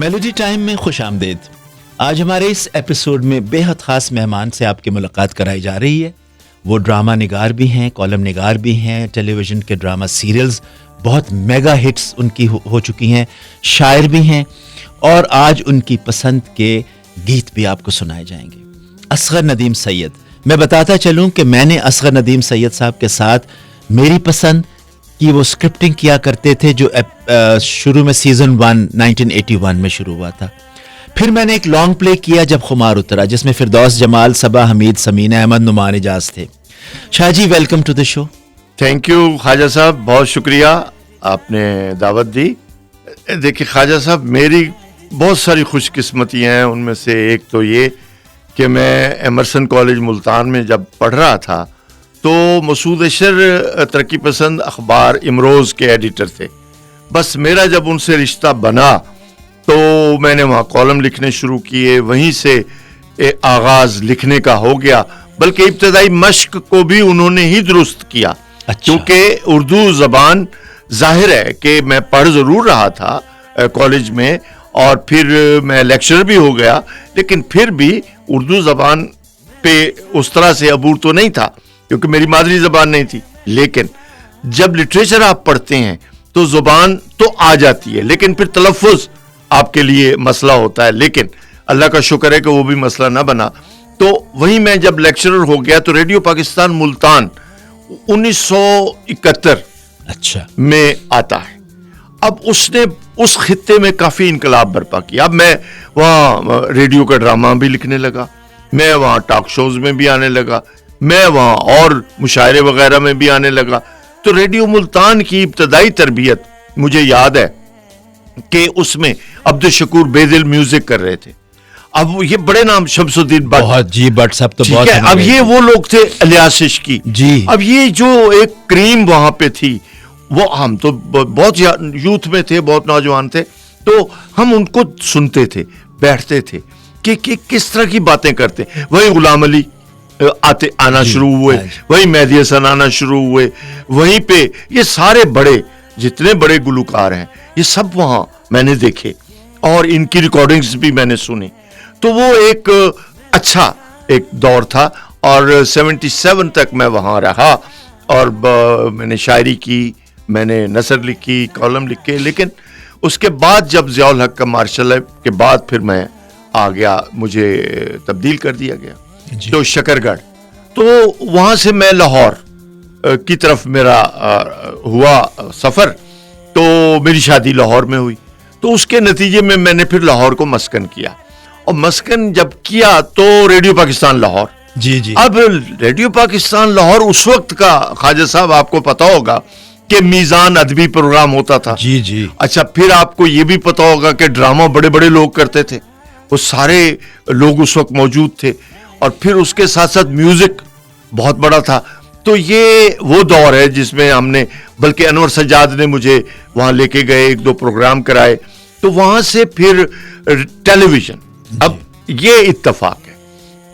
Melody time میں خوش آمدید. آج ہمارے اس ایپیسوڈ میں بے حد خاص مہمان سے آپ کی ملاقات کرائی جا رہی ہے. وہ ڈرامہ نگار بھی ہیں, کالم نگار بھی ہیں, ٹیلی ویژن کے ڈرامہ سیریلز بہت میگا ہٹس ان کی ہو چکی ہیں, شاعر بھی ہیں, اور آج ان کی پسند کے گیت بھی آپ کو سنائے جائیں گے. اصغر ندیم سید. میں بتاتا چلوں کہ میں نے اصغر ندیم سید صاحب کے ساتھ میری پسند کی وہ اسکرپٹنگ کیا کرتے تھے جو شروع میں سیزن 1 1981 میں شروع ہوا تھا. پھر میں نے ایک لانگ پلے کیا جب خمار اترا, جس میں فردوس جمال, صبا حمید, سمینہ احمد, نعمان اجاز تھے. Shah ji welcome to the show. Thank you Khawaja صاحب, بہت شکریہ آپ نے دعوت دی. دیکھیے خواجہ صاحب, میری بہت ساری خوش قسمتیاں ہیں. ان میں سے ایک تو یہ کہ میں ایمرسن کالج ملتان میں جب پڑھ رہا تھا تو مسعود اشر ترقی پسند اخبار امروز کے ایڈیٹر تھے. بس میرا جب ان سے رشتہ بنا تو میں نے وہاں کالم لکھنے شروع کیے. وہیں سے آغاز لکھنے کا ہو گیا, بلکہ ابتدائی مشق کو بھی انہوں نے ہی درست کیا. کیونکہ اردو زبان ظاہر ہے کہ میں پڑھ ضرور رہا تھا کالج میں, اور پھر میں لیکچرر بھی ہو گیا, لیکن پھر بھی اردو زبان پہ اس طرح سے عبور تو نہیں تھا کیونکہ میری مادری زبان نہیں تھی. لیکن جب لٹریچر آپ پڑھتے ہیں تو زبان تو آ جاتی ہے, لیکن پھر تلفظ آپ کے لیے مسئلہ ہوتا ہے. لیکن اللہ کا شکر ہے کہ وہ بھی مسئلہ نہ بنا. تو وہیں میں جب لیکچرر ہو گیا تو ریڈیو پاکستان ملتان 1971 میں آتا ہے. اب اس نے اس خطے میں کافی انقلاب برپا کیا. اب میں وہاں ریڈیو کا ڈرامہ بھی لکھنے لگا, میں وہاں ٹاک شوز میں بھی آنے لگا, میں وہاں اور مشاعرے وغیرہ میں بھی آنے لگا. تو ریڈیو ملتان کی ابتدائی تربیت مجھے یاد ہے کہ اس میں عبدالشکور بیدل میوزک کر رہے تھے. اب یہ بڑے نام, شمس الدین بٹ, بہت جی بٹ صاحب تو بہت. اب یہ وہ لوگ تھے, الیاس عشقی جی. اب یہ جو ایک کریم وہاں پہ تھی, وہ ہم تو بہت یوتھ میں تھے, بہت نوجوان تھے, تو ہم ان کو سنتے تھے, بیٹھتے تھے کہ کس طرح کی باتیں کرتے. وہی غلام علی آنا شروع ہوئے, وہی مہدی حسن آنا شروع ہوئے, وہیں پہ یہ سارے بڑے جتنے بڑے گلوکار ہیں یہ سب وہاں میں نے دیکھے, اور ان کی ریکارڈنگز بھی میں نے سنی. تو وہ ایک اچھا ایک دور تھا, اور 77 تک میں وہاں رہا, اور میں نے شاعری کی, میں نے نثر لکھی, کالم لکھے. لیکن اس کے بعد جب ضیاء الحق کا مارشل کے بعد پھر میں آ گیا, مجھے تبدیل کر دیا گیا تو شکر گڑھ. تو وہاں سے میں لاہور کی طرف میرا ہوا سفر. تو میری شادی لاہور میں ہوئی, تو اس کے نتیجے میں نے پھر لاہور کو مسکن کیا, اور مسکن جب کیا تو ریڈیو پاکستان لاہور. جی. اب ریڈیو پاکستان لاہور اس وقت کا خواجہ صاحب آپ کو پتا ہوگا کہ میزان ادبی پروگرام ہوتا تھا. جی. اچھا, پھر آپ کو یہ بھی پتا ہوگا کہ ڈرامہ بڑے بڑے لوگ کرتے تھے, وہ سارے لوگ اس وقت موجود تھے, اور پھر اس کے ساتھ ساتھ میوزک بہت بڑا تھا. تو یہ وہ دور ہے جس میں ہم نے, بلکہ انور سجاد نے مجھے وہاں لے کے گئے, 1-2 پروگرام کرائے. تو وہاں سے پھر ٹیلی ویژن. اب یہ اتفاق ہے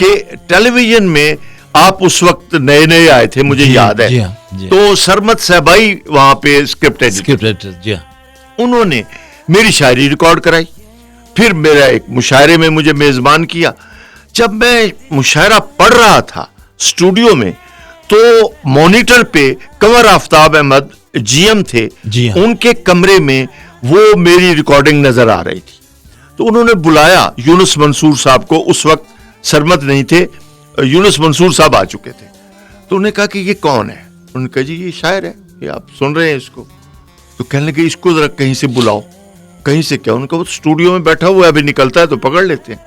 کہ ٹیلی ویژن میں آپ اس وقت نئے آئے تھے, مجھے یاد ہے. تو سرمد صاحبائی وہاں پہ اسکرپٹ ایڈیٹر, انہوں نے میری شاعری ریکارڈ کرائی. پھر میرا ایک مشاعرے میں مجھے میزبان کیا. جب میں مشاعرہ پڑھ رہا تھا اسٹوڈیو میں, تو مانیٹر پہ کنور آفتاب احمد جی ایم تھے, ان کے کمرے میں وہ میری ریکارڈنگ نظر آ رہی تھی. تو انہوں نے بلایا یونس منصور صاحب کو. اس وقت سرمد نہیں تھے, یونس منصور صاحب آ چکے تھے. تو انہوں نے کہا کہ یہ کون ہے؟ انہوں نے کہا جی یہ شاعر ہے, یہ آپ سن رہے ہیں اس کو. تو کہنے لگے اس کو ذرا کہیں سے بلاؤ. کہیں سے کیا؟ ان کا وہ اسٹوڈیو میں بیٹھا ہوا ہے, ابھی نکلتا ہے تو پکڑ لیتے ہیں.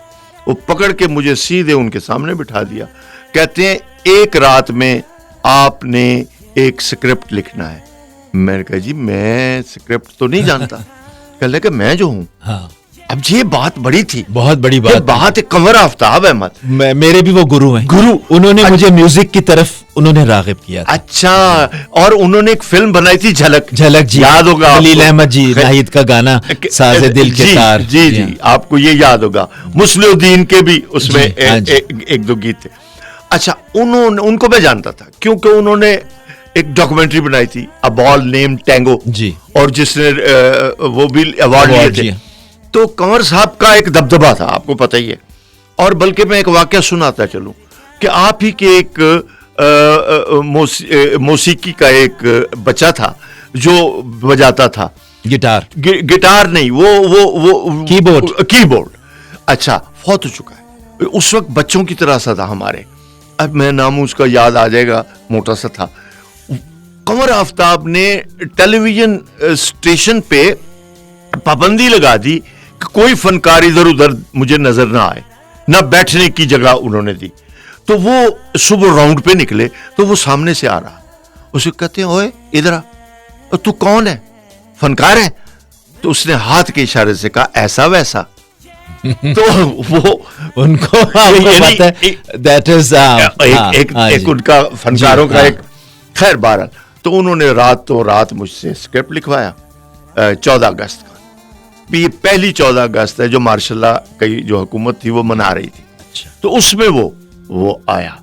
وہ پکڑ کے مجھے سیدھے ان کے سامنے بٹھا دیا. کہتے ہیں ایک رات میں آپ نے ایک سکرپٹ لکھنا ہے. میں نے کہا جی میں سکرپٹ تو نہیں جانتا. کہنے لگے میں جو ہوں. اب یہ بات بڑی تھی, بہت بڑی بات ہے. کنور آفتاب احمد میرے بھی وہ گرو ہیں, انہوں نے مجھے میوزک کی طرف انہوں نے راغب کیا تھا. اچھا, اور انہوں نے ایک فلم بنائی تھی جھلک جی, یاد ہوگا. خلیل احمد جی, ناہید کا گانا ساز دل کے تار. جی آپ کو یہ یاد ہوگا. مسلم الدین کے بھی اس میں 1-2 گیت تھے. اچھا, ان کو میں جانتا تھا کیونکہ انہوں نے ایک ڈاکومنٹری بنائی تھی, اے بال نیم ٹینگو, اور جس نے وہ بھی ایوارڈ لیے تھے. تو کنور صاحب کا ایک دبدبا تھا، آپ کو پتہ ہی ہے. اور بلکہ میں ایک واقعہ سناتا چلوں کہ آپ ہی کے ایک موسیقی کا ایک بچہ تھا جو بجاتا تھا گٹار نہیں، وہ کی بورڈ. اچھا، فوت ہو چکا ہے. اس وقت بچوں کی طرح سا تھا ہمارے. اب میں نام اس کا یاد آ جائے گا، موٹا سا تھا. قمر آفتاب نے ٹیلی ویژن اسٹیشن پہ پابندی لگا دی کہ کوئی فنکار ادھر ادھر مجھے نظر نہ آئے، نہ بیٹھنے کی جگہ انہوں نے دی. تو وہ صبح راؤنڈ پہ نکلے تو وہ سامنے سے آ رہا. اسے کہتے ہیں اوئے ادھر آ، تو کون ہے؟ فنکار ہے؟ تو اس نے ہاتھ کے اشارے سے کہا ایسا ویسا. تو وہ ان کو ایک ان کا فنکاروں کا ایک خیر بہرحال. تو انہوں نے رات مجھ سے اسکرپٹ لکھوایا 14 اگست کا. یہ پہلی 14 اگست ہے جو ماشاء اللہ کی جو حکومت تھی وہ منا رہی تھی. تو اس میں وہ آیا.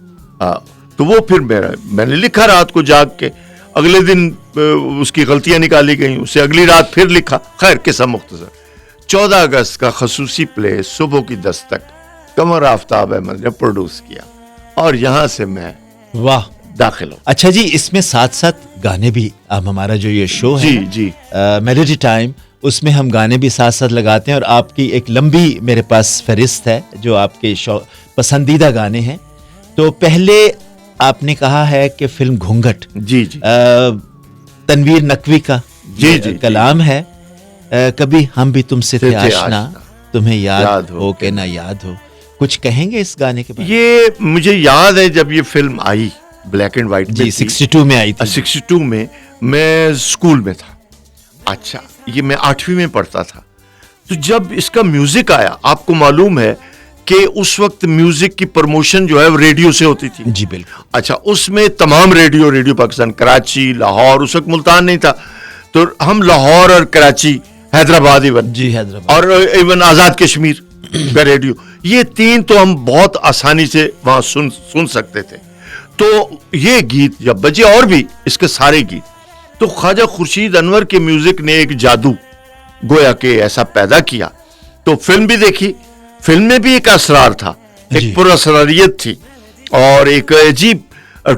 تو وہ پھر میں نے لکھا رات کو جاگ کے. اگلے دن اس کی غلطیاں نکالی گئیں، اسے اگلی رات پھر لکھا. خیر قصہ مختصر. 14 اگست کا خصوصی پلے صبح کی دستک قمر آفتاب احمد نے پروڈیوس کیا اور یہاں سے میں واہ داخل ہوں. اچھا جی، اس میں ساتھ ساتھ گانے بھی، اب ہمارا جو یہ شو ہے جی میلوڈی ٹائم، اس میں ہم گانے بھی ساتھ ساتھ لگاتے ہیں. اور آپ کی ایک لمبی میرے پاس فہرست ہے جو آپ کے پسندیدہ گانے ہیں. تو پہلے آپ نے کہا ہے کہ فلم گھونگھٹ جی تنویر نقوی کا کلام ہے، کبھی ہم بھی تم سے تھے آشنا، تمہیں یاد ہو کہ نہ یاد ہو. کچھ کہیں گے اس گانے کے بارے میں؟ یہ مجھے یاد ہے جب یہ فلم آئی بلیک اینڈ وائٹ جی 62 میں آئی تھی. 62 میں میں اسکول میں تھا. اچھا، یہ میں 8ویں میں پڑھتا تھا. تو جب اس کا میوزک آیا، آپ کو معلوم ہے کہ اس وقت میوزک کی پروموشن جو ہے وہ ریڈیو سے ہوتی تھی. جی بالکل. اچھا، اس میں تمام ریڈیو پاکستان، کراچی، لاہور، اس وقت ملتان نہیں تھا، تو ہم لاہور اور کراچی، حیدرآباد ایون، جی حیدرآباد، اور ایون آزاد کشمیر کا ریڈیو، یہ تین تو ہم بہت آسانی سے وہاں سن سکتے تھے. تو یہ گیت جب بجے، اور بھی اس کے سارے گیت، تو خواجہ خورشید انور کے میوزک نے ایک جادو گویا کہ ایسا پیدا کیا. تو فلم بھی دیکھی. فلم میں بھی ایک اسرار تھا، ایک پر اسراریت تھی، اور ایک عجیب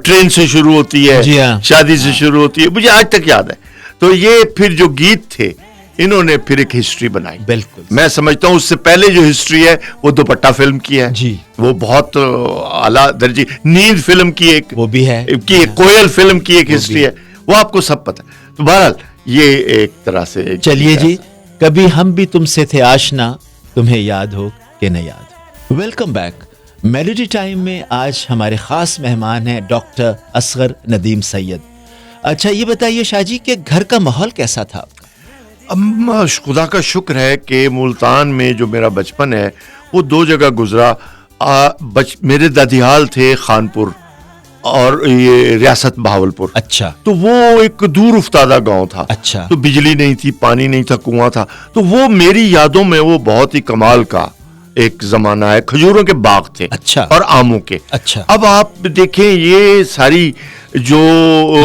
ٹرین سے شروع ہوتی ہے، شادی سے شروع ہوتی ہے، مجھے آج تک یاد ہے. تو یہ پھر جو گیت تھے انہوں نے پھر ایک ہسٹری بنائی. بالکل میں سمجھتا ہوں اس سے پہلے جو ہسٹری ہے وہ دوپٹہ فلم کی ہے. جی وہ بہت اعلیٰ درجے. نیند فلم کی ایک وہ بھی ہے، کوئل فلم کی ایک ہسٹری ہے، وہ آپ کو سب پتہ. تو بہرحال یہ ایک طرح سے چلیے جی، کبھی ہم بھی تم سے تھے آشنا، تمہیں یاد ہو کہ نہ یاد ہو. Welcome back. میلوڈی ٹائم میں آج ہمارے خاص مہمان ہیں ڈاکٹر اصغر ندیم سید. اچھا یہ بتائیے شاہ جی کہ گھر کا ماحول کیسا تھا آپ کا؟ خدا کا شکر ہے کہ ملتان میں جو میرا بچپن ہے وہ 2 جگہ گزرا. میرے دادیال تھے خانپور اور یہ ریاست بہاولپور. اچھا. تو وہ ایک دور افتادہ گاؤں تھا. اچھا. تو بجلی نہیں تھی، پانی نہیں تھا، کنواں تھا. تو وہ میری یادوں میں وہ بہت ہی کمال کا ایک زمانہ ہے. کھجوروں کے باغ تھے. اچھا. اور آموں کے. اچھا. اب آپ دیکھیں یہ ساری جو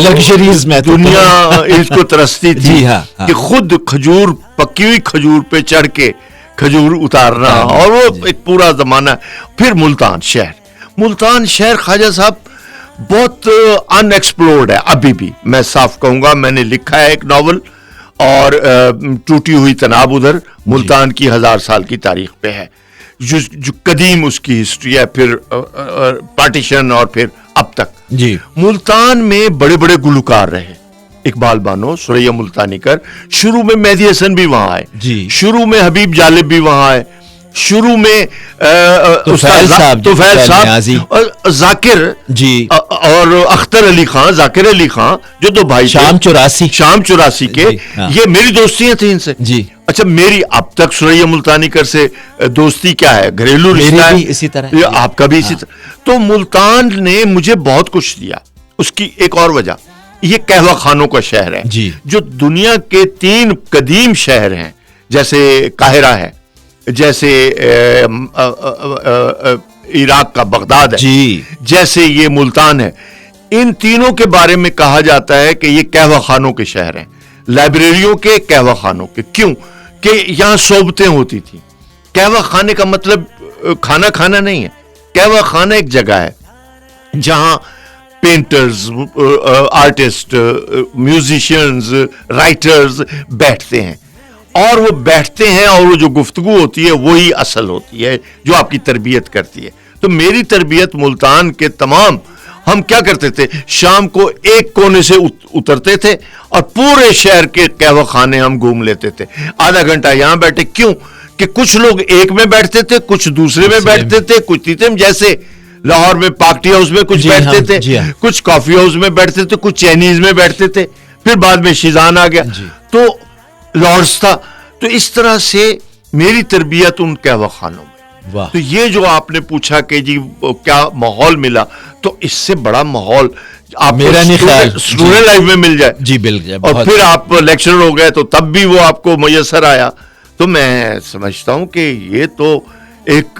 لگژریز میں دنیا اس کو ترستی تھی جی ہاں. کہ خود کھجور، پکی ہوئی کھجور پہ چڑھ کے کھجور اتارنا، اور وہ ایک پورا زمانہ. پھر ملتان شہر خواجہ صاحب بہت ان ایکسپلورڈ ہے ابھی بھی. میں صاف کہوں گا، میں نے لکھا ہے ایک ناول، اور ٹوٹی ہوئی تناب ادھر ملتان کی 1000 سال کی تاریخ پہ ہے، جو قدیم اس کی ہسٹری ہے، پھر پارٹیشن اور پھر اب تک. جی ملتان میں بڑے بڑے گلوکار رہے. اقبال بانو، سریا ملتانی کر، شروع میں مہدی حسن بھی وہاں آئے. جی. شروع میں حبیب جالب بھی وہاں آئے. شروع میں توفیل صاحب اور ذاکر جی اور اختر علی خان، ذاکر علی خان جو 2 بھائی، شام 84 کے. یہ میری دوستیاں تھیں ان سے. جی. اچھا، میری اب تک سریا ملتانی کر سے دوستی کیا ہے، گھریلو رشتہ ہے، اسی طرح آپ کا بھی اسی طرح. تو ملتان نے مجھے بہت کچھ دیا. اس کی ایک اور وجہ، یہ قہوہ خانوں کا شہر ہے. جی. جو دنیا کے 3 قدیم شہر ہیں، جیسے قاہرہ ہے، جیسے عراق کا بغداد ہے، جی، جیسے یہ ملتان ہے. ان تینوں کے بارے میں کہا جاتا ہے کہ یہ قہوہ خانوں کے شہر ہیں، لائبریریوں کے، قہوہ خانوں کے. کیوں کہ یہاں صحبتیں ہوتی تھی. قہوہ خانے کا مطلب کھانا کھانا نہیں ہے. قہوہ خانہ ایک جگہ ہے جہاں پینٹرز, آرٹسٹ, میوزیشینز, رائٹرز بیٹھتے ہیں, اور وہ بیٹھتے ہیں اور وہ جو گفتگو ہوتی ہے وہی اصل ہوتی ہے جو آپ کی تربیت کرتی ہے. تو میری تربیت ملتان کے تمام, ہم کیا کرتے تھے, شام کو ایک کونے سے اترتے تھے اور پورے شہر کے قہوہ خانے ہم گھوم لیتے تھے. آدھا گھنٹہ یہاں بیٹھے, کیوں کہ کچھ لوگ ایک میں بیٹھتے تھے, کچھ دوسرے میں بیٹھتے تھے, کچھ تیسرے میں, جیسے لاہور میں پارٹی ہاؤس میں کچھ بیٹھتے تھے, کچھ کافی ہاؤس میں بیٹھتے تھے, کچھ چائنیز میں بیٹھتے تھے, پھر بعد میں شیزان آ گیا تو لارڈز تھا. تو اس طرح سے میری تربیت ان قہوہ خانوں میں. تو یہ جو آپ نے پوچھا کہ جی کیا ماحول ملا, تو اس سے بڑا ماحول آپ اسٹوڈنٹ لائف میں مل جائے جی بالکل, اور پھر آپ لیکچرر ہو گئے تو تب بھی وہ آپ کو میسر آیا. تو میں سمجھتا ہوں کہ یہ تو ایک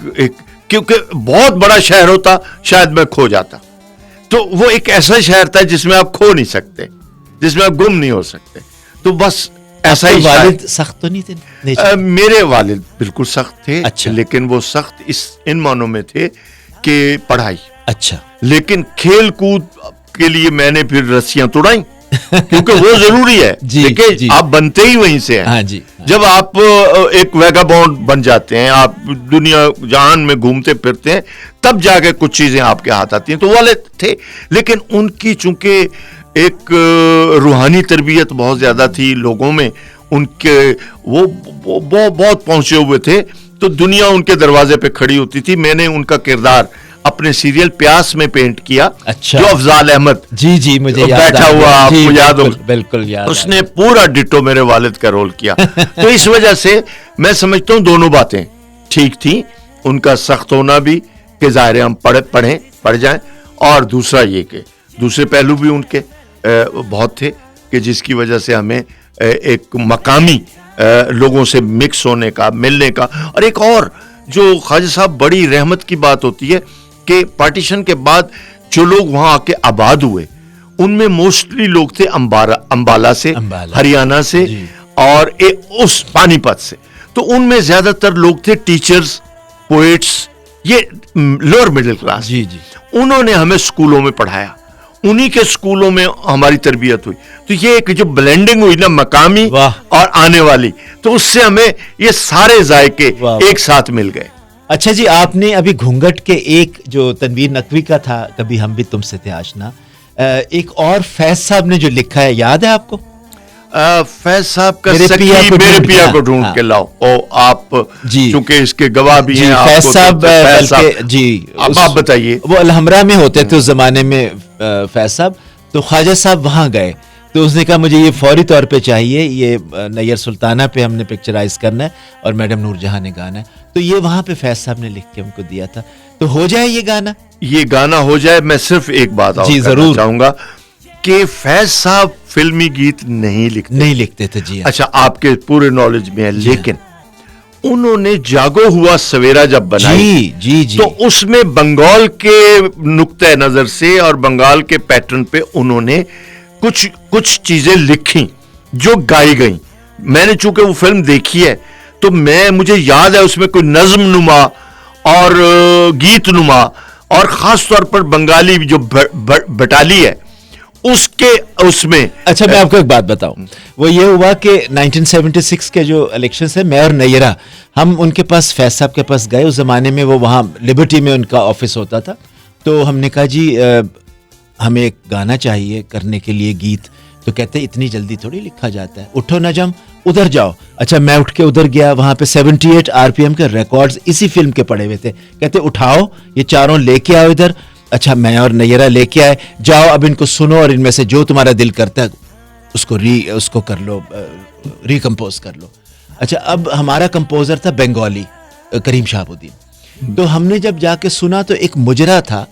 کیونکہ بہت بڑا شہر ہوتا شاید میں کھو جاتا. تو وہ ایک ایسا شہر تھا جس میں آپ کھو نہیں سکتے, جس میں آپ گم نہیں ہو سکتے. تو بس ایسا ہی. والد سخت تو نہیں تھے؟ میرے والد بالکل سخت تھے. اچھا. لیکن وہ سخت ان معنوں میں تھے کہ پڑھائی. اچھا. لیکن کھیل کود کے لیے میں نے پھر رسیاں توڑائیں کیونکہ وہ ضروری ہے. دیکھیں آپ بنتے ہی وہیں سے ہیں. جب آپ ایک ویگا بانڈ بن جاتے ہیں, آپ دنیا جہان میں گھومتے پھرتے ہیں, تب جا کے کچھ چیزیں آپ کے ہاتھ آتی ہیں. تو والد تھے, لیکن ان کی چونکہ ایک روحانی تربیت بہت زیادہ تھی لوگوں میں, ان کے وہ بہت پہنچے ہوئے تھے, تو دنیا ان کے دروازے پہ کھڑی ہوتی تھی. میں نے ان کا کردار اپنے سیریل پیاس میں پینٹ کیا. اچھا. جو افضال احمد جی مجھے بیٹھا ہوا, آپ کو یاد ہو, بالکل یاد, اس نے پورا ڈٹو میرے والد کا رول کیا. تو اس وجہ سے میں سمجھتا ہوں دونوں باتیں ٹھیک تھیں. ان کا سخت ہونا بھی کہ ظاہر ہم پڑھ جائیں, اور دوسرا یہ کہ دوسرے پہلو بھی ان کے بہت تھے کہ جس کی وجہ سے ہمیں ایک مقامی لوگوں سے مکس ہونے کا, ملنے کا. اور ایک اور جو خواجہ صاحب بڑی رحمت کی بات ہوتی ہے کہ پارٹیشن کے بعد جو لوگ وہاں آ کے آباد ہوئے, ان میں موسٹلی لوگ تھے امبالہ سے, ہریانہ سے, اور اس پانی پت سے. تو ان میں زیادہ تر لوگ تھے ٹیچرز, پوئٹس, یہ لوور مڈل کلاس. انہوں نے ہمیں اسکولوں میں پڑھایا, انہی کے اسکولوں میں ہماری تربیت ہوئی. تو یہ ایک جو بلینڈنگ ہوئی نا مقامی اور آنے والی, تو اس سے ہمیں یہ سارے ذائقے ایک ساتھ مل گئے. اچھا جی, آپ نے ابھی گھونگٹ کے ایک جو تنویر نقوی کا تھا, کبھی ہم بھی تم سے تھے آشنا, ایک اور فیض صاحب نے جو لکھا ہے, یاد ہے آپ کو؟ فیض صاحب کا میرے پیا کو ڈھونڈ کے لاؤ, آپ چونکہ اس کے گواہ بھی ہیں. فیض صاحب جی, اب آپ بتائیے. وہ الحمرا میں ہوتے تھے اس زمانے میں فیض صاحب. تو خواجہ صاحب وہاں گئے, تو اس نے کہا مجھے یہ فوری طور پہ چاہیے, یہ نیر سلطانہ پہ ہم نے پکچرائز کرنا ہے اور میڈم نور جہاں نے گانا ہے. تو یہ وہاں پہ فیض صاحب نے لکھ کے ہم کو دیا تھا. تو ہو جائے یہ گانا ہو جائے. میں صرف ایک بات اور کہنا چاہوں گا کہ فیض صاحب فلمی گیت نہیں لکھتے تھے. جی اچھا, آپ کے پورے نالج میں ہے, لیکن انہوں نے جاگو ہوا سویرا جب بنائی جی تو اس میں بنگال کے نقطۂ نظر سے اور بنگال کے پیٹرن پہ انہوں نے کچھ چیزیں لکھی جو گائی گئیں. میں نے چونکہ وہ فلم دیکھی ہے تو مجھے یاد ہے اس میں کوئی نظم نما اور گیت نما, اور خاص طور پر بنگالی جو بٹالی ہے اس میں. اچھا, میں آپ کو ایک بات بتاؤں. وہ یہ ہوا کہ 1976 کے جو الیکشنز ہیں, میں اور نیرہ ہم ان کے پاس, فیض صاحب کے پاس گئے. اس زمانے میں وہ وہاں لبرٹی میں ان کا آفس ہوتا تھا. تو ہم نے کہا جی ہمیں ایک گانا چاہیے کرنے کے لیے گیت. تو کہتے اتنی جلدی تھوڑی لکھا جاتا ہے, اٹھو نجم ادھر جاؤ. اچھا, میں اٹھ کے ادھر گیا, وہاں پہ 78 RPM کے ریکارڈز اسی فلم کے پڑے ہوئے تھے. کہتے اٹھاؤ یہ چاروں لے کے آؤ ادھر. اچھا, میں اور نیرہ لے کے آئے, جاؤ اب ان کو سنو اور ان میں سے جو تمہارا دل کرتا ہے اس کو کر لو, ریکمپوز کر لو. اچھا, اب ہمارا کمپوزر تھا بنگالی کریم شہاب الدین. تو ہم نے جب جا کے سنا تو ایک مجرا تھا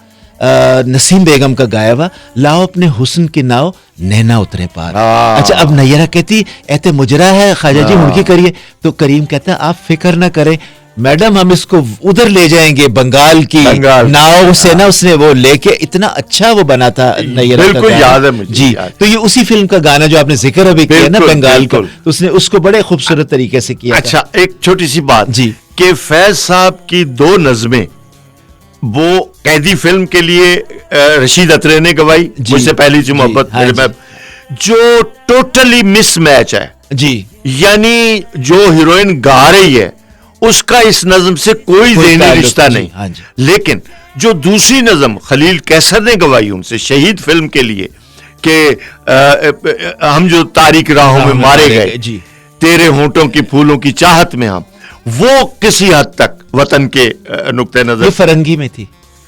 نسیم بیگم کا گایا ہوا, لاؤ اپنے حسن کی ناؤ نینا اترے پار. اچھا, اب نیرہ کہتی ایتے مجرا ہے خواجہ جی ان کی کریے. تو کریم کہتا آپ فکر نہ کریں, میڈم ہم اس کو ادھر لے جائیں گے بنگال کی ناؤ سے نا اس نے وہ لے کے اتنا اچھا وہ بنا تھا. بالکل یاد ہے مجھے. جی تو یہ اسی فلم کا گانا جو آپ نے ذکر ابھی کیا نا بنگال کا, اس نے اس کو بڑے خوبصورت طریقے سے کیا. اچھا ایک چھوٹی سی بات جی کہ فیض صاحب کی 2 نظمیں وہ قیدی فلم کے لیے رشید اترے نے گوائی, مجھ سے پہلی سی محبت میرے میں, جو ٹوٹلی مس میچ ہے. جی یعنی جو ہیروئن گا رہی ہے اس کا اس نظم سے کوئی ذہنی رشتہ نہیں, لیکن جو دوسری نظم خلیل کیسر نے گوائی ان سے شہید فلم کے لیے کہ ہم جو تاریک راہوں میں مارے گئے, تیرے ہونٹوں کی پھولوں کی چاہت میں ہم, وہ کسی حد تک وطن کے نقطہ نظر فرنگی میں تھی.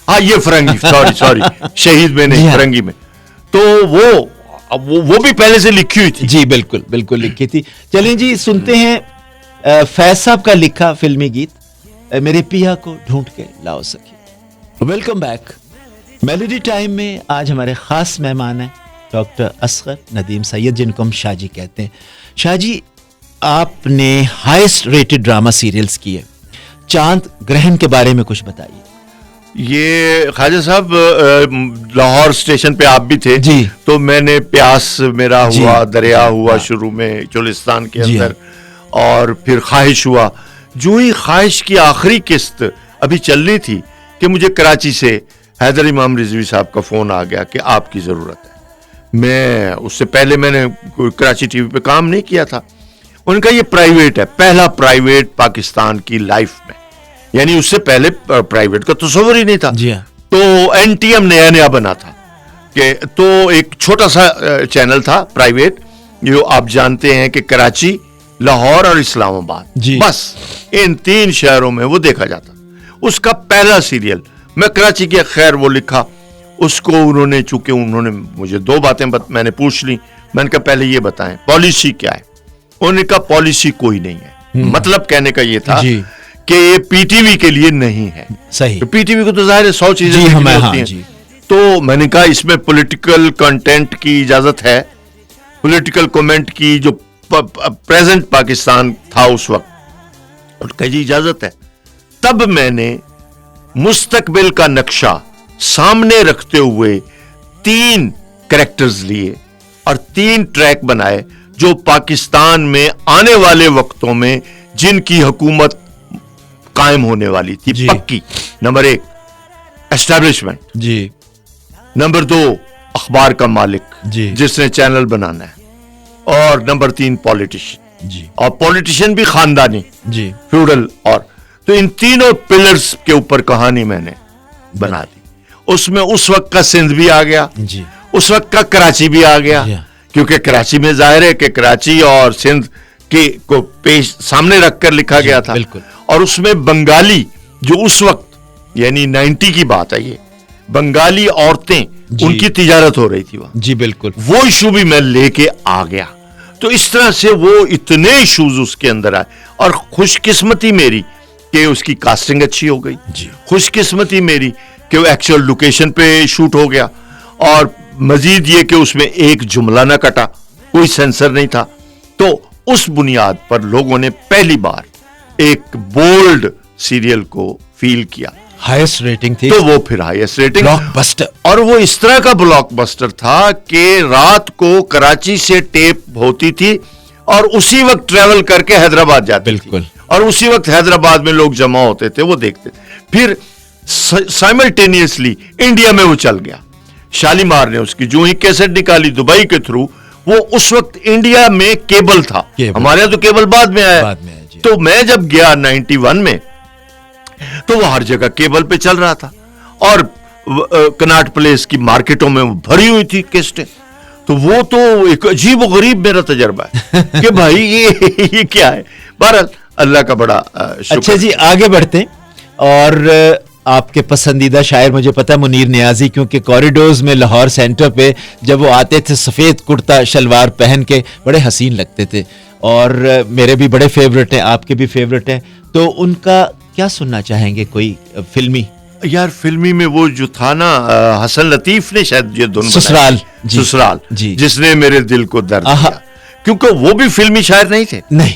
ہاں یہ فرنگی, سوری شہید میں نہیں, فرنگی میں. تو وہ بھی پہلے سے لکھی ہوئی تھی. جی بالکل بالکل لکھی تھی. چلیں جی سنتے ہیں فیض صاحب کا لکھا فلمی گیت میرے پیا کو ڈھونڈ کے لاؤ سکے. Welcome back. میلوڈی ٹائم میں آج ہمارے خاص مہمان ہیں ڈاکٹر اصغر ندیم سید, جن کو ہم شاہ جی کہتے ہیں. شاہ جی آپ نے ہائیسٹ ریٹڈ ڈراما سیریلز کیے, چاند گرہن کے بارے میں کچھ بتائیے. یہ خواجہ صاحب لاہور اسٹیشن پہ آپ بھی تھے جی, تو میں نے پیاس میرا ہوا, دریا ہوا شروع میں چولستان کے اندر, اور پھر خواہش ہوا. جو ہی خواہش کی آخری قسط ابھی چلنی تھی کہ مجھے کراچی سے حیدر امام رضوی صاحب کا فون آ گیا کہ آپ کی ضرورت ہے. میں اس سے پہلے میں نے کراچی ٹی وی پہ کام نہیں کیا تھا. ان کا یہ پرائیویٹ ہے, پہلا پرائیویٹ پاکستان کی لائف میں, یعنی اس سے پہلے پرائیویٹ کا تصور ہی نہیں تھا. تو این ٹی ایم نیا بنا تھا کہ تو ایک چھوٹا سا چینل تھا پرائیویٹ, جو آپ جانتے ہیں کہ کراچی, لاہور اور اسلام آباد, بس ان 3 شہروں میں وہ دیکھا جاتا. اس کا پہلا سیریل میں کراچی کے, خیر وہ لکھا, اس کو انہوں نے, چونکہ انہوں نے مجھے 2 باتیں میں نے پوچھ لی. میں نے کہا پہلے یہ بتائیں پالیسی کیا ہے. انہوں نے کہا پالیسی کوئی نہیں ہے. مطلب کہنے کا یہ تھا کہ یہ پی ٹی وی کے لیے نہیں ہے. صحیح, پی ٹی وی کو تو ظاہر ہے 100 چیزیں ہوتی ہیں. تو میں نے کہا اس میں پولیٹیکل کنٹینٹ کی اجازت ہے, پولیٹیکل کومنٹ کی, جو پریزنٹ پاکستان تھا اس وقت, اور کہا جی اجازت ہے. تب میں نے مستقبل کا نقشہ سامنے رکھتے ہوئے 3 کریکٹرز لیے اور 3 ٹریک بنائے جو پاکستان میں آنے والے وقتوں میں جن کی حکومت قائم ہونے والی تھی پکی. نمبر 1 اسٹیبلشمنٹ, جی. نمبر 2 اخبار کا مالک, جی, جس نے چینل بنانا ہے, اور نمبر 3 پولیٹیشین, جی, اور پولیٹیشین بھی خاندانی, جی, فیوڈل. اور تو ان تینوں پلرز کے اوپر کہانی میں نے بنا دی. اس میں اس وقت کا سندھ بھی آ گیا, جی, اس وقت کا کراچی بھی آ گیا, کیونکہ کراچی میں ظاہر ہے کہ کراچی اور سندھ کو پیش سامنے رکھ کر لکھا گیا تھا. اور اس میں بنگالی, جو اس وقت یعنی 90 کی بات ہے, یہ بنگالی عورتیں, ان کی تجارت ہو رہی تھی وہاں. جی بالکل, وہ ایشو بھی میں لے کے آ گیا. تو اس طرح سے وہ اتنے ایشوز اس کے اندر آئے. اور خوش قسمتی میری کہ اس کی کاسٹنگ اچھی ہو گئی, خوش قسمتی میری کہ وہ ایکچوئل لوکیشن پہ شوٹ ہو گیا, اور مزید یہ کہ اس میں ایک جملہ نہ کٹا, کوئی سینسر نہیں تھا. تو اس بنیاد پر لوگوں نے پہلی بار ایک بولڈ سیریل کو فیل کیا. ہائیسٹ ریٹنگ تھی, تو وہ پھر ہائیسٹ ریٹنگ, بلاک بسٹر. اور وہ اس طرح کا بلاک بسٹر تھا کہ رات کو کراچی سے ٹیپ ہوتی تھی اور اسی وقت ٹریول کر کے حیدرآباد جاتے. بالکل, اور اسی وقت حیدرآباد میں لوگ جمع ہوتے تھے, وہ دیکھتے تھے. پھر سائملٹینیسلی انڈیا میں وہ چل گیا. شالیمار نے اس کی جو ہی کیسٹ نکالی دبئی کے تھرو, وہ اس وقت انڈیا میں کیبل تھا, ہمارے یہاں تو کیبل بعد میں آیا. تو میں جب گیا 91 میں, تو وہ ہر جگہ کیبل پہ چل رہا تھا, اور کناٹ پلیس کی مارکیٹوں میں بھری ہوئی تھی کیسٹیں. تو وہ تو ایک عجیب و غریب میرا تجربہ ہے کہ بھائی یہ کیا ہے. بہرحال اللہ کا بڑا شکر. اچھا جی, آگے بڑھتے ہیں. اور آپ کے پسندیدہ شاعر مجھے پتا منیر نیازی, کیونکہ کوریڈورز میں لاہور سینٹر پہ جب وہ آتے تھے سفید کرتا شلوار پہن کے, بڑے حسین لگتے تھے, اور میرے بھی بڑے فیورٹ ہیں, آپ کے بھی فیورٹ ہیں. تو ان کا کیا سننا چاہیں گے کوئی فلمی؟ یار فلمی میں وہ جو تھا نا, حسن لطیف نے شاید یہ دونوں سسرال, سسرال, جس نے میرے دل کو درد دیا, کیونکہ وہ بھی فلمی شاعر نہیں تھے. نہیں,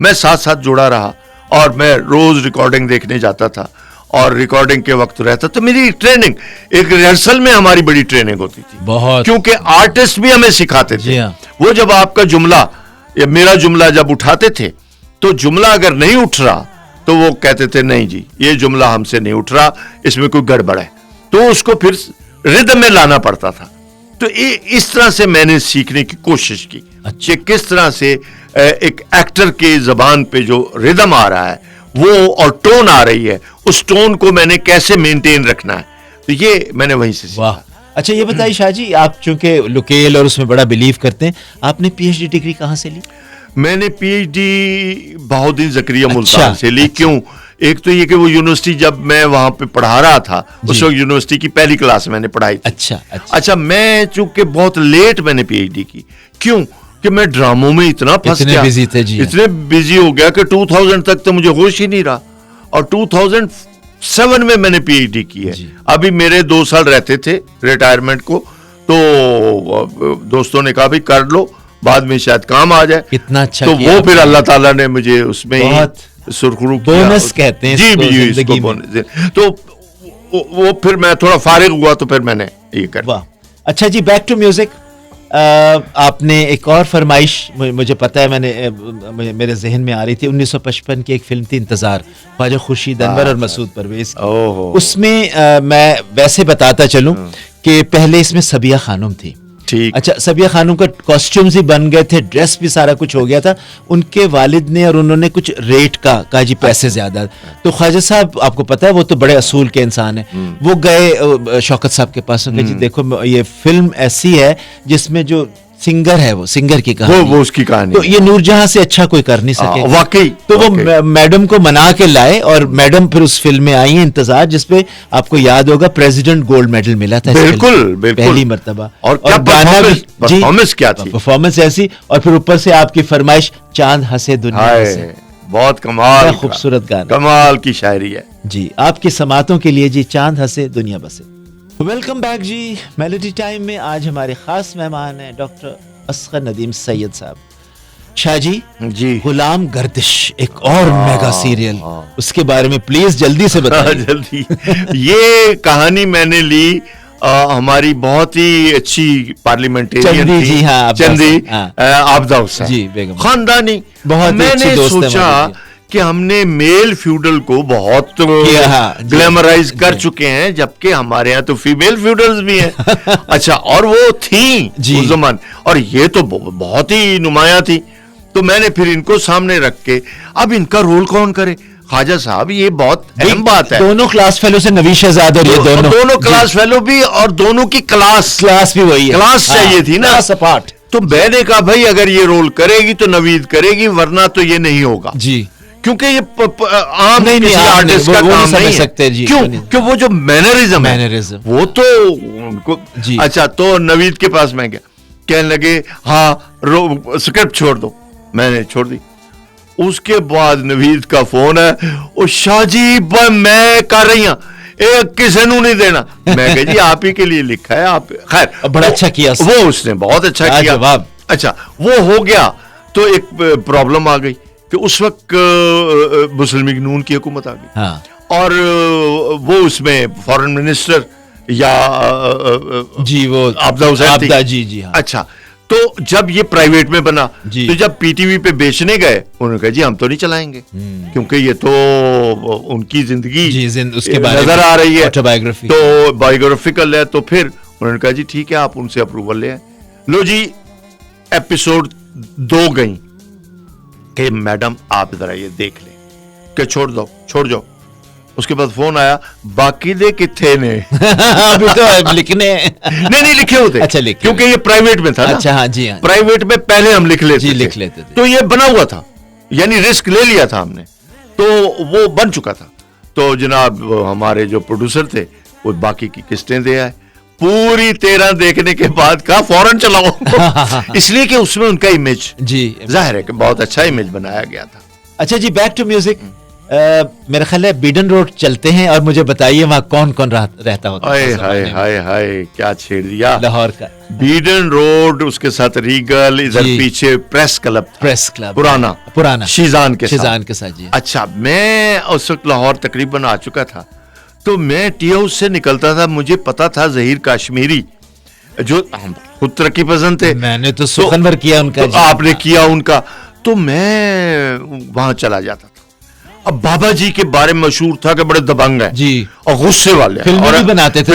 میں ساتھ ساتھ جڑا رہا اور میں روز ریکارڈنگ دیکھنے جاتا تھا اور ریکارڈنگ کے وقت رہتا. تو میری ٹریننگ ایک ریہرسل میں ہماری بڑی ٹریننگ ہوتی تھی بہت, کیونکہ آرٹسٹ بھی ہمیں سکھاتے تھے. جی ہاں. وہ جب آپ کا جملہ یا میرا جملہ جب اٹھاتے تھے تو جملہ اگر نہیں اٹھ رہا تو وہ کہتے تھے نہیں جی یہ جملہ ہم سے نہیں اٹھ رہا, اس میں کوئی گڑبڑ ہے, تو اس کو پھر ردم میں لانا پڑتا تھا. تو اس طرح سے میں نے سیکھنے کی کوشش کی کہ کس طرح سے ایک ایکٹر کے زبان پہ جو ردم آ رہا ہے وہ اور ٹون آ رہی ہے, اس ٹون کو میں نے کیسے مینٹین رکھنا ہے. تو یہ میں نے وہیں سے سیکھا. اچھا یہ بتائیے شاہ جی, آپ چونکہ لوکیل اور اس میں بڑا بلیو کرتے ہیں, آپ نے پی ایچ ڈی ڈگری کہاں سے لی؟ میں نے پی ایچ ڈی بہاؤالدین زکریا ملتان سے لی. کیوں؟ ایک تو یہ کہ وہ یونیورسٹی جب میں وہاں پہ پڑھا رہا تھا اس وقت یونیورسٹی کی پہلی کلاس میں نے پڑھائی تھی. اچھا میں چونکہ بہت لیٹ میں نے پی ایچ ڈی کی. کیوں کہ میں ڈراموں میں اتنا پھنس گیا, اتنے بزی ہو گیا کہ 2000 تک تو مجھے ہوش ہی نہیں رہا, اور 2007 میں نے پی ایچ ڈی کی ہے. ابھی میرے 2 سال رہتے تھے ریٹائرمنٹ کو, تو دوستوں نے کہا بھی کر لو بعد میں شاید کام آ جائے. کتنا اچھا تو وہ پھر اللہ تعالیٰ نے مجھے اس میں سرخرو کیا, بونس کہتے ہیں جی جی بونس. تو وہ پھر میں تھوڑا فارغ ہوا تو پھر میں نے یہ کر. اچھا جی, بیک ٹو میوزک. آپ نے ایک اور فرمائش مجھے پتا ہے, میں نے میرے ذہن میں آ رہی تھی, 1955 کی ایک فلم تھی انتظار, خواجہ خورشید انور اور مسعود پرویز کی. اس میں میں ویسے بتاتا چلوں کہ پہلے اس میں صبیہ خانم تھی. اچھا, صبیہ خانم کا کاسٹیومز ہی بن گئے تھے, ڈریس بھی سارا کچھ ہو گیا تھا. ان کے والد نے اور انہوں نے کچھ ریٹ کا کہا جی پیسے زیادہ. تو خواجہ صاحب آپ کو پتا ہے وہ تو بڑے اصول کے انسان ہیں, وہ گئے شوکت صاحب کے پاس, کہ جی دیکھو یہ فلم ایسی ہے جس میں جو سنگر ہے وہ سنگر کی کہانی, وہ اس کی کہانی, تو یہ نور جہاں سے اچھا کوئی کر نہیں سکے واقعی. تو وہ میڈم کو منا کے لائے, اور میڈم پھر اس فلم میں آئی ہیں انتظار, جس پہ آپ کو یاد ہوگا پریزیڈنٹ گولڈ میڈل ملا تھا. بالکل پہلی مرتبہ. اور گانا بھی پرفارمنس کیا تھی, پرفارمنس ایسی, اور پھر اوپر سے آپ کی فرمائش چاند ہنسے دنیا سے. بہت کمال, خوبصورت گانا, کمال کی شاعری ہے جی. آپ کی سماعتوں کے لیے جی چاند ہنسے دنیا بسے. ویلکم بیک جی. میلوڈی ٹائم میں آج ہمارے خاص مہمان ہیں ڈاکٹر اصغر ندیم سید صاحب. شاہ جی, غلام گردش ایک اور میگا سیریل, اس کے بارے میں پلیز جلدی سے بتائیے. جلدی. یہ کہانی میں نے لی ہماری بہت ہی اچھی پارلیمنٹرین جی ہاں چندی آبدا حسین جی بیگم, خاندانی. بہت میں نے سوچا کہ ہم نے میل فیوڈل کو بہت گلیمرائز کر چکے ہیں, جبکہ ہمارے ہاں تو فیمیل فیوڈلز بھی ہیں. اچھا, اور وہ تھیں اس زمان, اور یہ تو بہت ہی نمایاں تھی. تو میں نے پھر ان کو سامنے رکھ کے اب ان کا رول کون کرے. خواجہ صاحب یہ بہت اہم بات ہے, دونوں کلاس فیلو سے نویز شہزاد اور یہ دونوں کلاس فیلو بھی, اور دونوں کی کلاس بھی وہی کلاس چاہیے تھی نا سپاٹ. تو میں نے کہا بھائی اگر یہ رول کرے گی تو نوید کرے گی, ورنہ تو یہ نہیں ہوگا جی, کیونکہ یہ عام کسی آرٹسٹ کا کام نہیں ہے. کیوں کہ وہ جو مینرزم ہے وہ تو ان کو. اچھا, تو نوید کے پاس میں گیا, کہنے لگے ہاں اسکرپٹ چھوڑ دو. میں نے چھوڑ دی. اس کے بعد نوید کا فون ہے, او شاہ جی میں کر رہی ہوں, ایک کسی نو نہیں دینا. میں کہا جی آپ ہی کے لیے لکھا ہے, آپ خیر بڑا اچھا کیا وہ, اس نے بہت اچھا کیا. اچھا وہ ہو گیا. تو ایک پرابلم آ گئی کہ اس وقت مسلم لیگ نون کی حکومت آ گئی, اور وہ اس میں فارن منسٹر یا جی وہ آبدا حسین تھی. جی ہاں. اچھا, تو جب یہ پرائیویٹ میں بنا تو جب پی ٹی وی پہ بیچنے گئے انہوں نے کہا جی ہم تو نہیں چلائیں گے, کیونکہ یہ تو ان کی زندگی نظر آ رہی ہے, تو بایوگرافیکل ہے. تو پھر انہوں نے کہا جی ٹھیک ہے آپ ان سے اپروول لے آئیں. لو جی ایپیسوڈ 2 گئیں کہ میڈم آپ ذرا یہ دیکھ لیں, کہ چھوڑ جاؤ. اس کے بعد فون آیا, باقی دے کتنے نے ابھی تو لکھنے نہیں لکھے ہوتے, کیونکہ یہ پرائیویٹ میں تھا نا. اچھا ہاں جی, پرائیویٹ میں پہلے ہم لکھ لیتے تھے, تو یہ بنا ہوا تھا, یعنی رسک لے لیا تھا ہم نے, تو وہ بن چکا تھا. تو جناب ہمارے جو پروڈیوسر تھے وہ باقی کی قسطیں دے آئے. پوری 13 دیکھنے کے بعد کہا فوراً چلاؤ, اس لیے کہ اس میں ان کا امیج جی ظاہر ہے کہ بہت اچھا امیج بنایا گیا تھا. اچھا جی, بیک ٹو میوزک. میرا خیال ہے بیڈن روڈ چلتے ہیں اور مجھے بتائیے وہاں کون کون رہتا ہوتا ہائے ہائے ہائے ہائے کیا چھیڑ دیا لاہور کا. بیڈن روڈ, اس کے ساتھ ریگل, ادھر پیچھے پریس کلب, پریس کلب پرانا شیزان کے ساتھ. جی اچھا, میں اس وقت لاہور تقریباً آ چکا تھا, تو میں ٹی ہاؤس سے نکلتا تھا, مجھے پتا تھا ظہیر کاشمیری جو خود ترقی پسند تھے, میں نے تو سخنور کیا ان کا, آپ نے کیا ان کا, تو میں وہاں چلا جاتا تھا. اب بابا جی کے بارے میں مشہور تھا کہ بڑے دبنگ ہیں جی, اور غصے والے, فلمیں بناتے تھے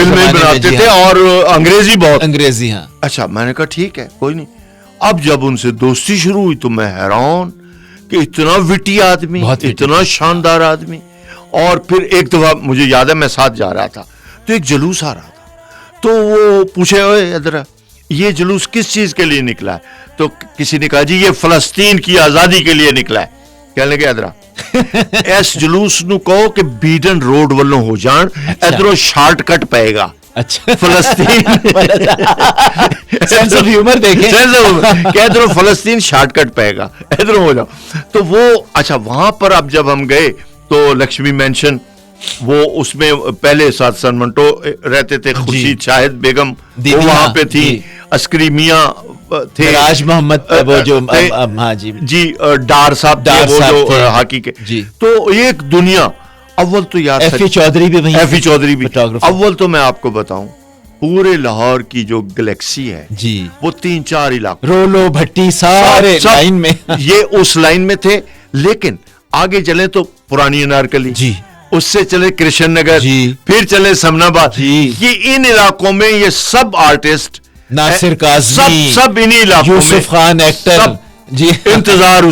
اور انگریزی بہت. انگریزی, ہاں. اچھا, میں نے کہا ٹھیک ہے کوئی نہیں. اب جب ان سے دوستی شروع ہوئی تو میں حیران کہ اتنا وٹی آدمی, اتنا شاندار آدمی. اور پھر ایک دفعہ مجھے یاد ہے میں ساتھ جا رہا تھا تو ایک جلوس آ رہا تھا, تو وہ پوچھے ادھر یہ جلوس کس چیز کے لیے نکلا ہے, تو کسی نے کہا جی یہ فلسطین کی آزادی کے لیے نکلا ہے. کہنے لگے ادھر اس جلوس نو کہو کہ بیڈن روڈ والوں ہو جان, ادھروں شارٹ کٹ پائے گا. اچھا, فلسطین سینس آف ہیومر دیکھیں, کہ ادھروں فلسطین شارٹ کٹ پائے گا, ادھروں ہو جاؤ. تو وہ اچھا وہاں پر اب جب ہم گئے تو لکشمی مینشن, وہ اس میں پہلے ساتھ سن منٹو رہتے تھے, خورشید شاہد بیگم وہ وہاں پہ تھی, عسکری میاں تھے, راج محمد وہ جو جی ڈار صاحب وہ جو ہاکی کے, تو ایک دنیا. اول تو یار ایف ای چودھری بھی, اول تو میں آپ کو بتاؤں پورے لاہور کی جو گلیکسی ہے جی, وہ 3-4 علاقے, رولو بھٹی سارے لائن میں, یہ اس لائن میں تھے. لیکن آگے چلے تو پرانی انارکلی جی, اس سے چلے کرشن نگر جی, پھر چلے سمناباد جی, یہ ان علاقوں میں یہ سب آرٹسٹ, ناصر کاظمی, سب انہی علاقوں میں, یوسف خان ایکٹر جی, انتظار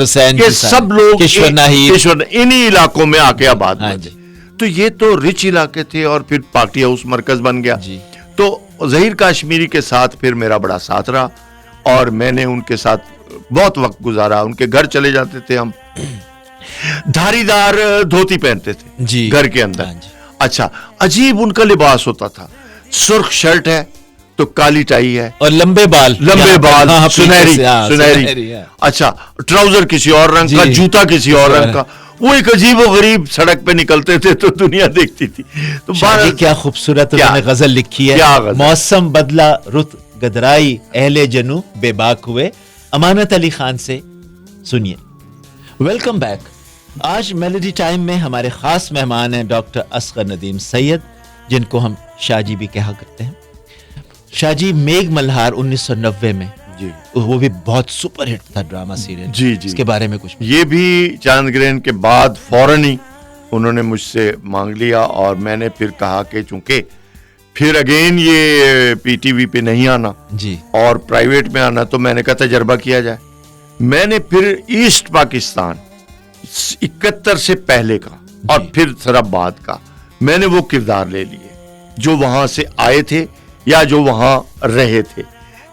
حسین, یہ سب لوگ کشور ناہید انہی علاقوں میں آ کے آباد ہوئے. تو یہ تو رچ علاقے تھے, اور پھر پارٹی ہاؤس مرکز بن گیا. تو ظہیر کاشمیری کے ساتھ پھر میرا بڑا ساتھ رہا, اور میں نے ان کے ساتھ بہت وقت گزارا. ان کے گھر چلے جاتے تھے ہم, دھاری دار دھوتی پہنتے تھے جی, گھر کے اندر. اچھا, عجیب ان کا لباس ہوتا تھا, سرخ شرٹ ہے تو کالی ٹائی ہے, اور لمبے بال سنہری. اچھا, ٹراؤزر کسی اور رنگ کا, جوتا کسی اور رنگ کا. وہ ایک عجیب و غریب سڑک پہ نکلتے تھے تو دنیا دیکھتی تھی. تو کیا خوبصورت انہوں نے غزل لکھی ہے, موسم بدلا رت گدرائی, اہل جنو بے باک ہوئے. امانت علی خان سے سنیے. Welcome back. آج میلوڈی ٹائم میں ہمارے خاص مہمان ہیں ڈاکٹر اصغر ندیم سید, جن کو ہم شاہ جی بھی کہا کرتے ہیں. شاہ جی میگ ملہار 1990 میں جی, وہ بھی بہت سپر ہٹ تھا ڈرامہ سیریل جی, اس کے بارے میں کچھ. یہ بھی چاند گرہن کے بعد فوراً ہی انہوں نے مجھ سے مانگ لیا, اور میں نے پھر کہا کہ چونکہ پھر اگین یہ پی ٹی وی پہ نہیں آنا جی, اور پرائیویٹ میں آنا, تو میں نے کہا تجربہ کیا جائے. میں نے پھر ایسٹ پاکستان 71 سے پہلے کا اور پھر تھوڑا بعد کا میں نے وہ کردار لے لیے جو وہاں سے آئے تھے یا جو وہاں رہے تھے,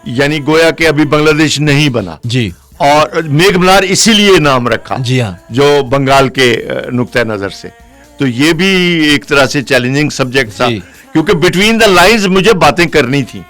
یعنی گویا کہ ابھی بنگلہ دیش نہیں بنا جی. اور میگ ملہار اسی لیے نام رکھا جی ہاں, جو بنگال کے نقطہ نظر سے. تو یہ بھی ایک طرح سے چیلنجنگ سبجیکٹ تھا, کیونکہ بٹوین دا لائنز مجھے باتیں کرنی تھی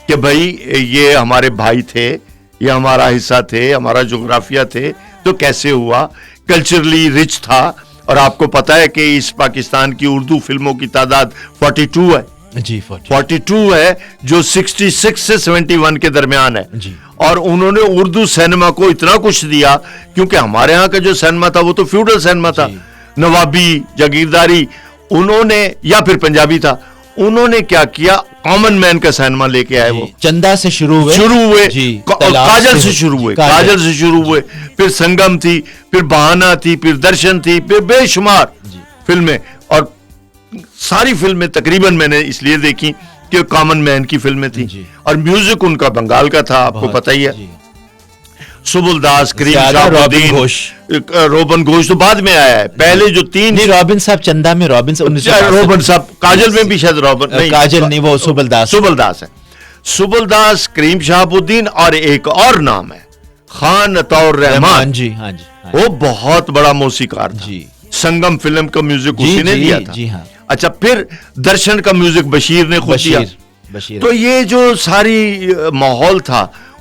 کہ بھائی یہ ہمارے بھائی تھے, یہ ہمارا حصہ تھے, ہمارا جغرافیہ تھے, تو کیسے ہوا. کلچرلی رچ تھا, اور آپ کو پتا ہے کہ اس پاکستان کی اردو فلموں کی تعداد 42 ہے جی, 42 ہے, جو 66 سے 71 کے درمیان ہے جی. اور انہوں نے اردو سینما کو اتنا کچھ دیا, کیونکہ ہمارے ہاں کا جو سینما تھا وہ تو فیوڈل سینما تھا جی. نوابی, جاگیرداری, انہوں نے, یا پھر پنجابی تھا, انہوں نے کیا کیا, کامن مین کا سینما لے کے آئے جی. وہ چندہ سے شروع ہوئے جی, کاجل سے شروع ہوئے, پھر سنگم تھی, پھر بہانہ تھی, پھر درشن تھی, پھر بے شمار جی. فلمیں, اور ساری فلمیں تقریباً میں نے اس لیے دیکھی کہ کامن مین کی فلمیں تھیں جی. اور میوزک ان کا بنگال کا تھا, آپ کو پتہ ہی ہے جی. سبل داس, کریم شاہ الدین, روبن گھوش تو بعد میں آیا ہے, پہلے جو تین رابن صاحب چندہ میں, رابن صاحب, کاجل میں بھی شاید رابن نہیں, کاجل نہیں, وہ سبل داس ہے. سبل داس, کریم شہاب الدین, اور ایک اور نام ہے خان عطاء الرحمان جی, ہاں جی, وہ بہت بڑا موسیقار جی. سنگم فلم کا میوزک اسی نے دیا تھا جی. ہاں, اچھا, پھر درشن کا میوزک بشیر نے خود دیا. تو یہ جو ساری ماحول تھا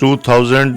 2000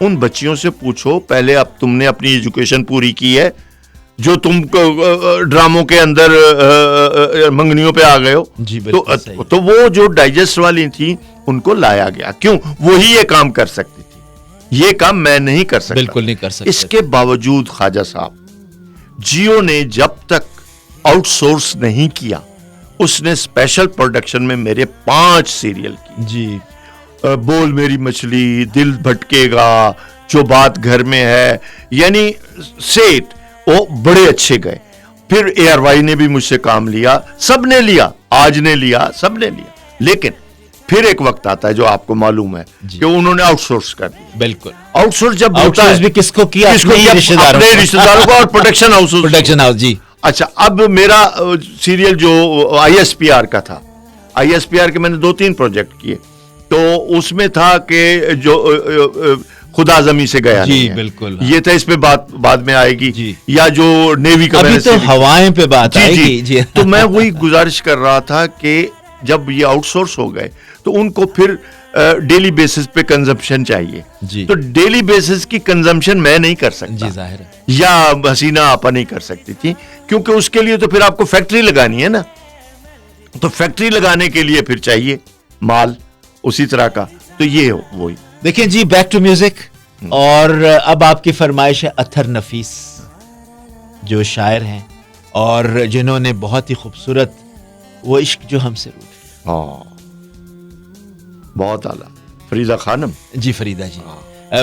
ان بچیوں سے پوچھو پہلے اب تم نے اپنی ایجوکیشن پوری کی ہے جو تم ڈراموں کے اندر منگنیوں پہ آ گئے ہو. جی بالکل صحیح. تو وہ جو ڈائجسٹ والی تھی ان کو لایا گیا. کیوں؟ وہی یہ کام کر سکتی تھی, یہ کام میں نہیں کر سکتا. بالکل نہیں کر سکتا. اس کے باوجود خواجہ صاحب جیو نے جب تک آؤٹ سورس نہیں کیا, اس نے اسپیشل پروڈکشن میں میرے 5 سیریل کی. جی بول میری مچھلی, دل بھٹکے گا, جو بات گھر میں ہے, یعنی سیٹ وہ بڑے اچھے گئے. پھر اے آر وائی نے بھی مجھ سے کام لیا, سب نے لیا, آج نے لیا, سب نے لیا. لیکن پھر ایک وقت آتا ہے جو آپ کو معلوم ہے کہ انہوں نے آؤٹ سورس کر دیا. بالکل. آؤٹ سورس جب ہوتا ہے بھی کس کو کیا؟ اپنے رشتہ داروں کو, اور پروڈکشن ہاؤس. Production house. جی اچھا, اب میرا سیریل جو آئی ایس پی آر کا تھا, آئی ایس پی آر کے میں نے 2-3 پروجیکٹ کیے, تو اس میں تھا کہ جو خدا زمیں سے گیا جی نہیں ہے, بالکل, یہ تھا, اس پہ بات بعد میں آئے گی. جی. یا جو نیوی کا ابھی تو ہوائیں پہ بات آئے گی. جی تو میں وہی گزارش کر رہا تھا کہ جب یہ آؤٹ سورس ہو گئے تو ان کو پھر ڈیلی بیسس پہ کنزمپشن چاہیے. جی. تو ڈیلی بیسس کی کنزمپشن میں نہیں کر سکتا. جی ظاہر ہے. یا حسینہ آپا نہیں کر سکتی تھی, کیونکہ اس کے لیے تو پھر آپ کو فیکٹری لگانی ہے نا, تو فیکٹری لگانے کے لیے پھر چاہیے مال اسی طرح کا. تو یہ وہی دیکھیں جی, بیک ٹو میوزک. اور اب آپ کی فرمائش ہے اطہر نفیس, جو شاعر ہیں اور جنہوں نے بہت ہی خوبصورت وہ عشق جو ہم سے روٹ. ہاں بہت اعلیٰ. فریدہ خانم. جی فریدہ جی.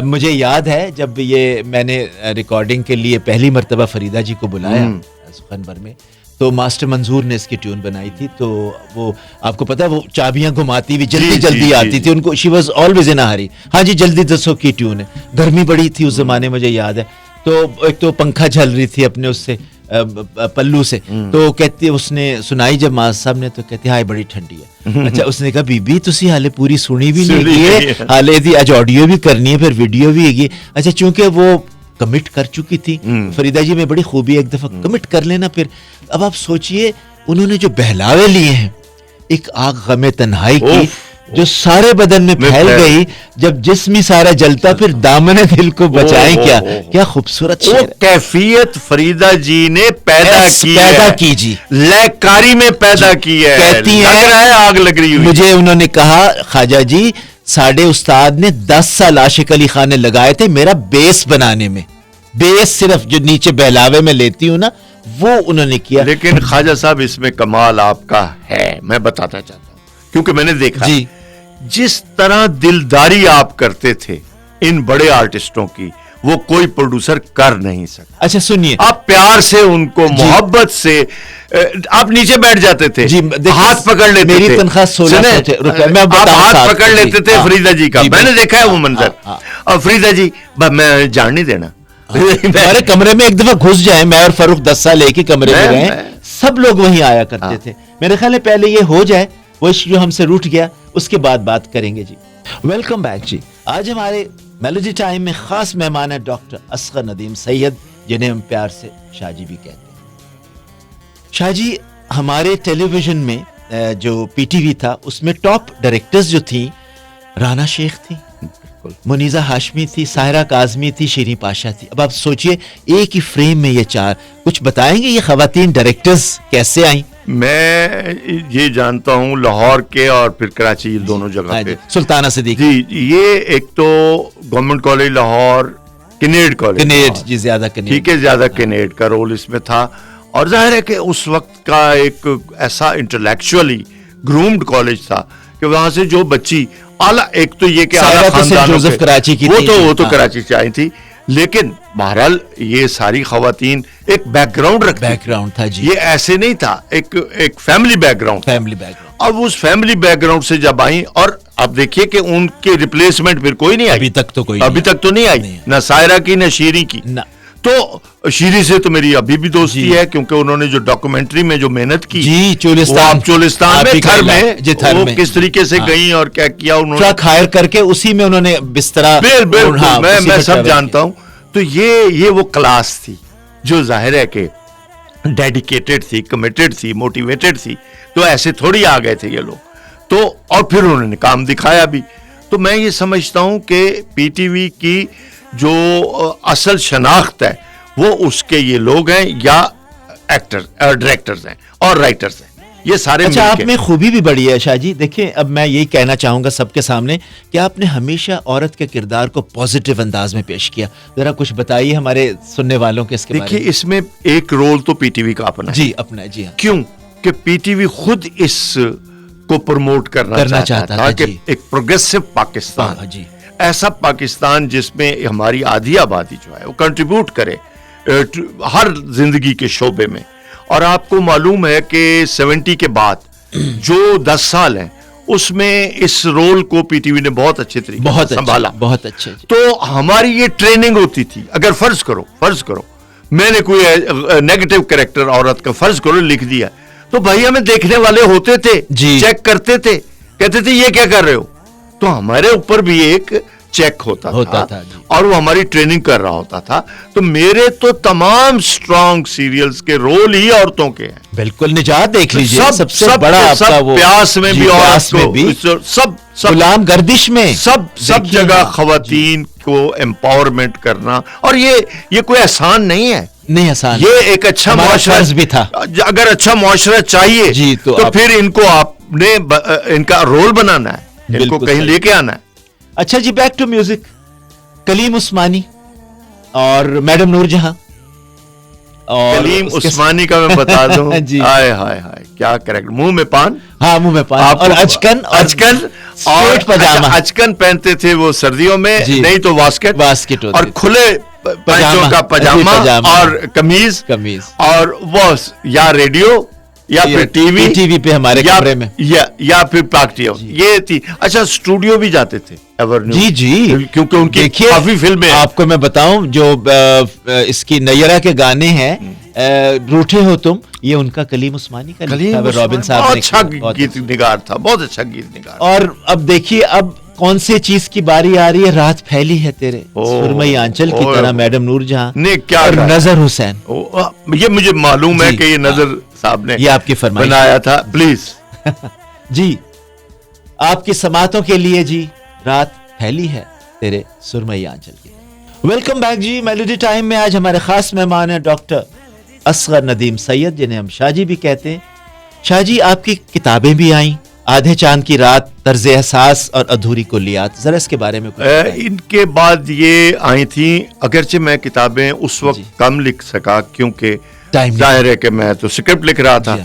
مجھے یاد ہے جب یہ میں نے ریکارڈنگ کے لیے پہلی مرتبہ فریدہ جی کو بلایا سخنبر میں, تو ماسٹر منظور نے اس کی ٹیون بنائی تھی. تو وہ آپ کو پتا ہے وہ چابیاں گھماتی ہوئی جلدی جلدی آتی تھی ان کو. شی واز آلویز ان ہری. ہاں جی جلدی دسو کی ٹیون ہے. گرمی بڑی تھی اس زمانے, مجھے یاد ہے. تو ایک تو پنکھا جھل رہی تھی اپنے اس سے پلو سے, تو کہتی اس نے سنائی جب ماس صاحب نے, تو کہتی ہاں بڑی ٹھنڈی ہے. اچھا اس نے کہا بی بی تسی حالے پوری سنی بھی نہیں ہے, حالے دی اج آڈیو بھی کرنی ہے, پھر ویڈیو بھی ہے. اچھا چونکہ وہ کمٹ کر چکی تھی فریدہ جی میں بڑی خوبی ہے ایک دفعہ کمٹ کر لینا. پھر اب آپ سوچئے انہوں نے جو بہلاوے لیے ہیں, ایک آگ غم تنہائی کی جو سارے بدن میں پھیل گئی, جب جسمی سارا جلتا پھر دامن دل کو بچائیں. کیا خوبصورت شعر ہے. کیفیت فریدہ جی نے پیدا کی جی, لیکاری میں پیدا کی ہے. کہتی ہے آگ لگ رہی ہوئی. مجھے انہوں نے کہا خواجہ جی ساڑھے استاد نے 10 سال عاشق علی خان نے لگائے تھے میرا بیس بنانے میں. بیس صرف جو نیچے بہلاوے میں لیتی ہوں نا وہ انہوں نے کیا. لیکن خواجہ صاحب اس میں کمال آپ کا ہے, میں بتاتا چاہتا ہوں کیونکہ میں نے دیکھا جی, جس طرح دلداری آپ کرتے تھے ان بڑے آرٹسٹوں کی وہ کوئی پروڈیوسر کر نہیں سکتا. اچھا سنیے, آپ پیار سے ان کو محبت سے آپ نیچے بیٹھ جاتے تھے, ہاتھ پکڑ لیتے تھے. میری تنخواہ 1600 روپے, میں آپ ہاتھ پکڑ لیتے تھے فریدہ جی کا. میں نے دیکھا ہے وہ منظر. اور فریدہ جی میں جان نہیں دینا, ہمارے کمرے میں ایک دفعہ گھس جائیں, میں اور فاروق 10 سال ایک ہی کمرے میں گئے, سب لوگ وہیں آیا کرتے تھے. میرے خیال ہے پہلے یہ ہو جائے وہ عشق جو ہم سے روٹ گیا, اس کے بعد بات کریں گے. جی ویلکم بیک جی. آج ہمارے میلوڈی ٹائم میں خاص مہمان ہے ڈاکٹر اصغر ندیم سید, جنہیں ہم پیار سے شاہ جی بھی کہتے ہیں. شاہ جی ہمارے ٹیلی ویژن میں جو پی ٹی وی تھا اس میں ٹاپ ڈائریکٹرز جو تھیں رانا شیخ تھی, منیزہ ہاشمی تھی, ساحرہ کاظمی تھی, شیریں پاشا تھی. اب آپ سوچئے ایک ہی فریم میں یہ 4, کچھ بتائیں گے یہ خواتین ڈائریکٹرز کیسے آئیں؟ میں یہ جانتا ہوں لاہور کے اور پھر کراچی دونوں جگہ پہ. سلطانہ صدیقی جی, یہ ایک تو گورنمنٹ کالج لاہور, کنیڈ کالج, کنیڈ جی, زیادہ کنیڈ, ٹھیک ہے, زیادہ کنیڈ کا رول اس میں تھا. اور ظاہر ہے کہ اس وقت کا ایک ایسا انٹلیکچولی گرومڈ کالج تھا کہ وہاں سے جو بچی اعلیٰ, ایک تو یہ کہ اعلیٰ خاندانوں کے, کراچی کی وہ تو کراچی سے آئی تھی. لیکن بہرحال یہ ساری خواتین ایک بیک گراؤنڈ تھا جی, یہ ایسے نہیں تھا, ایک فیملی بیک گراؤنڈ. اب اس فیملی بیک گراؤنڈ سے جب آئیں, اور اب دیکھیے کہ ان کے ریپلیسمنٹ پھر کوئی نہیں آئی, ابھی تک تو نہیں آئی, نہ سائرہ کی نہ شیری کی. تو شیری سے تو میری ابھی بھی دوستی ہے, کیونکہ انہوں نے جو ڈاکومنٹری میں جو محنت کی جی, چولستان میں تھر میں وہ کس طریقے سے گئیں اور کیا کیا انہوں نے, ٹرک ہائر کر کے اسی میں انہوں نے بستر. بالکل میں سب جانتا ہوں. تو یہ وہ کلاس تھی جو ظاہر ہے کہ ڈیڈیکیٹڈ تھی, کمیٹڈ تھی, موٹیویٹڈ تھی. تو ایسے تھوڑی آ گئے تھے یہ لوگ. تو اور پھر انہوں نے کام دکھایا بھی. تو میں یہ سمجھتا ہوں کہ پی ٹی وی کی جو اصل شناخت ہے وہ اس کے یہ لوگ ہیں یا ایکٹر ڈائریکٹرز ہیں اور رائٹرز ہیں، یہ سارے اچھا مل آپ کے۔ میں خوبی بھی بڑی ہے شاہ جی. دیکھیں اب میں یہی کہنا چاہوں گا سب کے سامنے کہ آپ نے ہمیشہ عورت کے کردار کو پازیٹیو انداز میں پیش کیا. ذرا کچھ بتائیے ہمارے سننے والوں کے اس کے بارے دیکھیے میں. اس میں ایک رول تو پی ٹی وی کا اپنا ہے. جی اپنا جی ہاں. کیوں کہ پی ٹی وی خود اس کو پروموٹ کرنا چاہتا تھا کہ ایک پروگریسو پاکستان، جی ایسا پاکستان جس میں ہماری آدھی آبادی جو ہے وہ کنٹریبیوٹ کرے ہر زندگی کے شعبے میں. اور آپ کو معلوم ہے کہ 70 کے بعد جو 10 سال ہیں اس میں اس رول کو پی ٹی وی نے بہت اچھے طریقے سے سنبھالا. بہت اچھے. تو ہماری یہ ٹریننگ ہوتی تھی. اگر فرض کرو میں نے کوئی نیگیٹو کریکٹر عورت کا فرض کرو لکھ دیا تو بھائی ہمیں دیکھنے والے ہوتے تھے، چیک کرتے تھے، کہتے تھے یہ کیا کر رہے ہو، تو ہمارے اوپر بھی ایک چیک ہوتا تھا اور وہ ہماری ٹریننگ کر رہا ہوتا تھا. تو میرے تو تمام سٹرانگ سیریلز کے رول ہی عورتوں کے ہیں. بالکل. نجات دیکھ لیجئے سب سے سب بڑا آپ کا وہ پیاس میں بھی عورت کو، سب غلام گردش میں سب جگہ خواتین کو امپاورمنٹ کرنا. اور یہ کوئی احسان نہیں ہے، نہیں آسان، یہ ایک اچھا معاشرہ بھی تھا. اگر اچھا معاشرہ چاہیے جی تو پھر ان کو آپ نے ان کا رول بنانا ہے، ان کو کہیں لے کے آنا ہے. اچھا جی بیک ٹو میوزک. کلیم عثمانی اور میڈم نور جہاں. کلیم عثمانی کا میں بتا دوں ہائے ہائے ہائے کیا کریکٹر، منہ میں پان، ہاں منہ میں پان اور اچکن اور پاجامہ. اچکن پہنتے تھے وہ سردیوں میں، نہیں تو واسکٹ اور کھلے پینٹوں کا پاجامہ اور قمیض اور وہ یا ریڈیو یا پھر ٹی وی پہ ہمارے کمرے میں یا پھر پاک ٹی وی. یہ تھی. اچھا اسٹوڈیو بھی جاتے تھے جی کیونکہ ان کی کافی فلمیں. آپ کو میں بتاؤں جو اس کی نیرہ کے گانے ہیں روٹھے ہو تم، یہ ان کا کلیم عثمانی کا رابن صاحب بہت اچھا گیت نگار تھا، بہت اچھا گیت نگار. اور اب دیکھیے اب کون سے چیز کی باری آ رہی ہے، رات پھیلی ہے تیرے سرمئی آنچل کی طرح میڈم نور جہاں اور نظر حسین. یہ مجھے معلوم ہے کہ یہ نظر صاحب نے یہ آپ کی فرمائش بنایا تھا. پلیز جی آپ کی سماعتوں کے لیے جی رات پھیلی ہے تیرے سرمئی آنچل کی. ویلکم بیک جی میلوڈی ٹائم میں. آج ہمارے خاص مہمان ہیں ڈاکٹر اصغر ندیم سید جنہیں ہم شاہ جی بھی کہتے ہیں. شاہ جی آپ کی کتابیں بھی آئیں، آدھے چاند کی رات، طرز احساس اور ادھوری کلیات، ذرا اس کے بارے میں ان کے بعد یہ آئی تھیں. اگرچہ میں کتابیں اس وقت کم لکھ سکا کیونکہ ظاہر ہے کہ میں تو اسکرپٹ لکھ رہا تھا.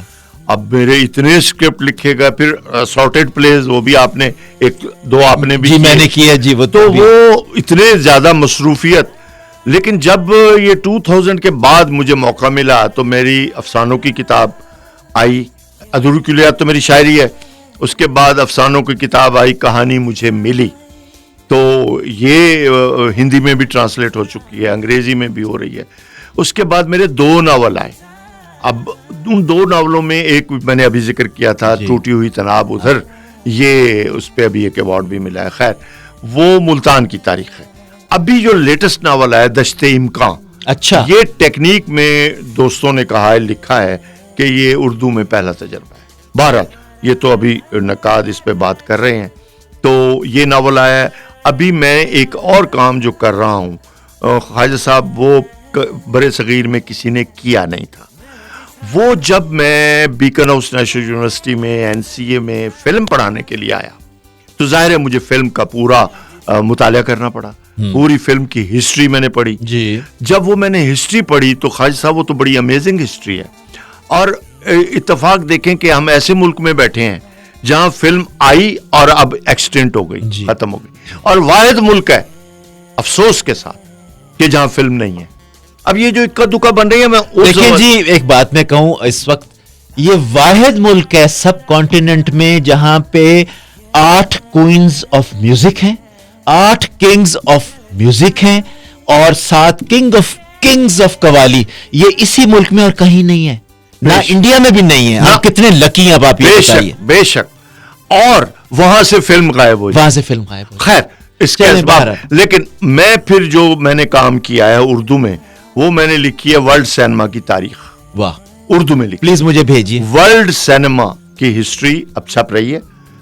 اب میرے اتنے اسکرپٹ لکھے گا، پھر سارٹیڈ پلیز وہ بھی آپ نے ایک دو آپ نے بھی میں نے کیا جی، وہ تو وہ اتنے زیادہ مصروفیت. لیکن جب یہ 2000 کے بعد مجھے موقع ملا تو میری افسانوں کی کتاب آئی. ادھوری کلیات تو میری شاعری ہے. اس کے بعد افسانوں کی کتاب آئی کہانی مجھے ملی، تو یہ ہندی میں بھی ٹرانسلیٹ ہو چکی ہے، انگریزی میں بھی ہو رہی ہے. اس کے بعد میرے 2 ناول آئے. اب ان 2 ناولوں میں ایک میں نے ابھی ذکر کیا تھا ٹوٹی ہوئی تناب ادھر، یہ اس پہ ابھی ایک ایوارڈ بھی ملا ہے. خیر وہ ملتان کی تاریخ ہے. ابھی جو لیٹسٹ ناول ہے دشت امکان، اچھا یہ ٹیکنیک میں دوستوں نے کہا ہے، لکھا ہے کہ یہ اردو میں پہلا تجربہ ہے. بہرحال یہ تو ابھی نقاد اس پہ بات کر رہے ہیں. تو یہ ناول آیا ہے. ابھی میں ایک اور کام جو کر رہا ہوں خواجہ صاحب، وہ برے صغیر میں کسی نے کیا نہیں تھا. وہ جب میں بیکن ہاؤس نیشنل یونیورسٹی میں NCA میں فلم پڑھانے کے لیے آیا تو ظاہر ہے مجھے فلم کا پورا مطالعہ کرنا پڑا. پوری فلم کی ہسٹری میں نے پڑھی. جب وہ میں نے ہسٹری پڑھی تو خواجہ صاحب وہ تو بڑی امیزنگ ہسٹری ہے. اور اتفاق دیکھیں کہ ہم ایسے ملک میں بیٹھے ہیں جہاں فلم آئی اور اب ایکسٹینٹ ہو گئی، ختم ہو گئی، اور واحد ملک ہے افسوس کے ساتھ کہ جہاں فلم نہیں ہے. اب یہ جو اکا دکا بن رہی ہے، میں دیکھیں جی ایک بات میں کہوں، اس وقت یہ واحد ملک ہے سب کانٹیننٹ میں جہاں پہ 8 کوئنز آف میوزک ہیں، 8 کنگز آف میوزک ہیں اور 7 کنگز آف قوالی. یہ اسی ملک میں اور کہیں نہیں ہے، نہ انڈیا میں بھی نہیں ہے. آپ کتنے لکی ہیں. اب آپ یہ بتائیے. بے شک. اور وہاں سے فلم غائب ہو جائے. خیر اس کے اسباب. لیکن میں پھر جو میں نے کام کیا ہے اردو میں، وہ میں نے لکھی ہے ورلڈ سینما کی تاریخ. واہ. اردو میں لکھی. پلیز مجھے بھیجیے. ورلڈ سینما کی ہسٹری اب چھپ رہی ہے.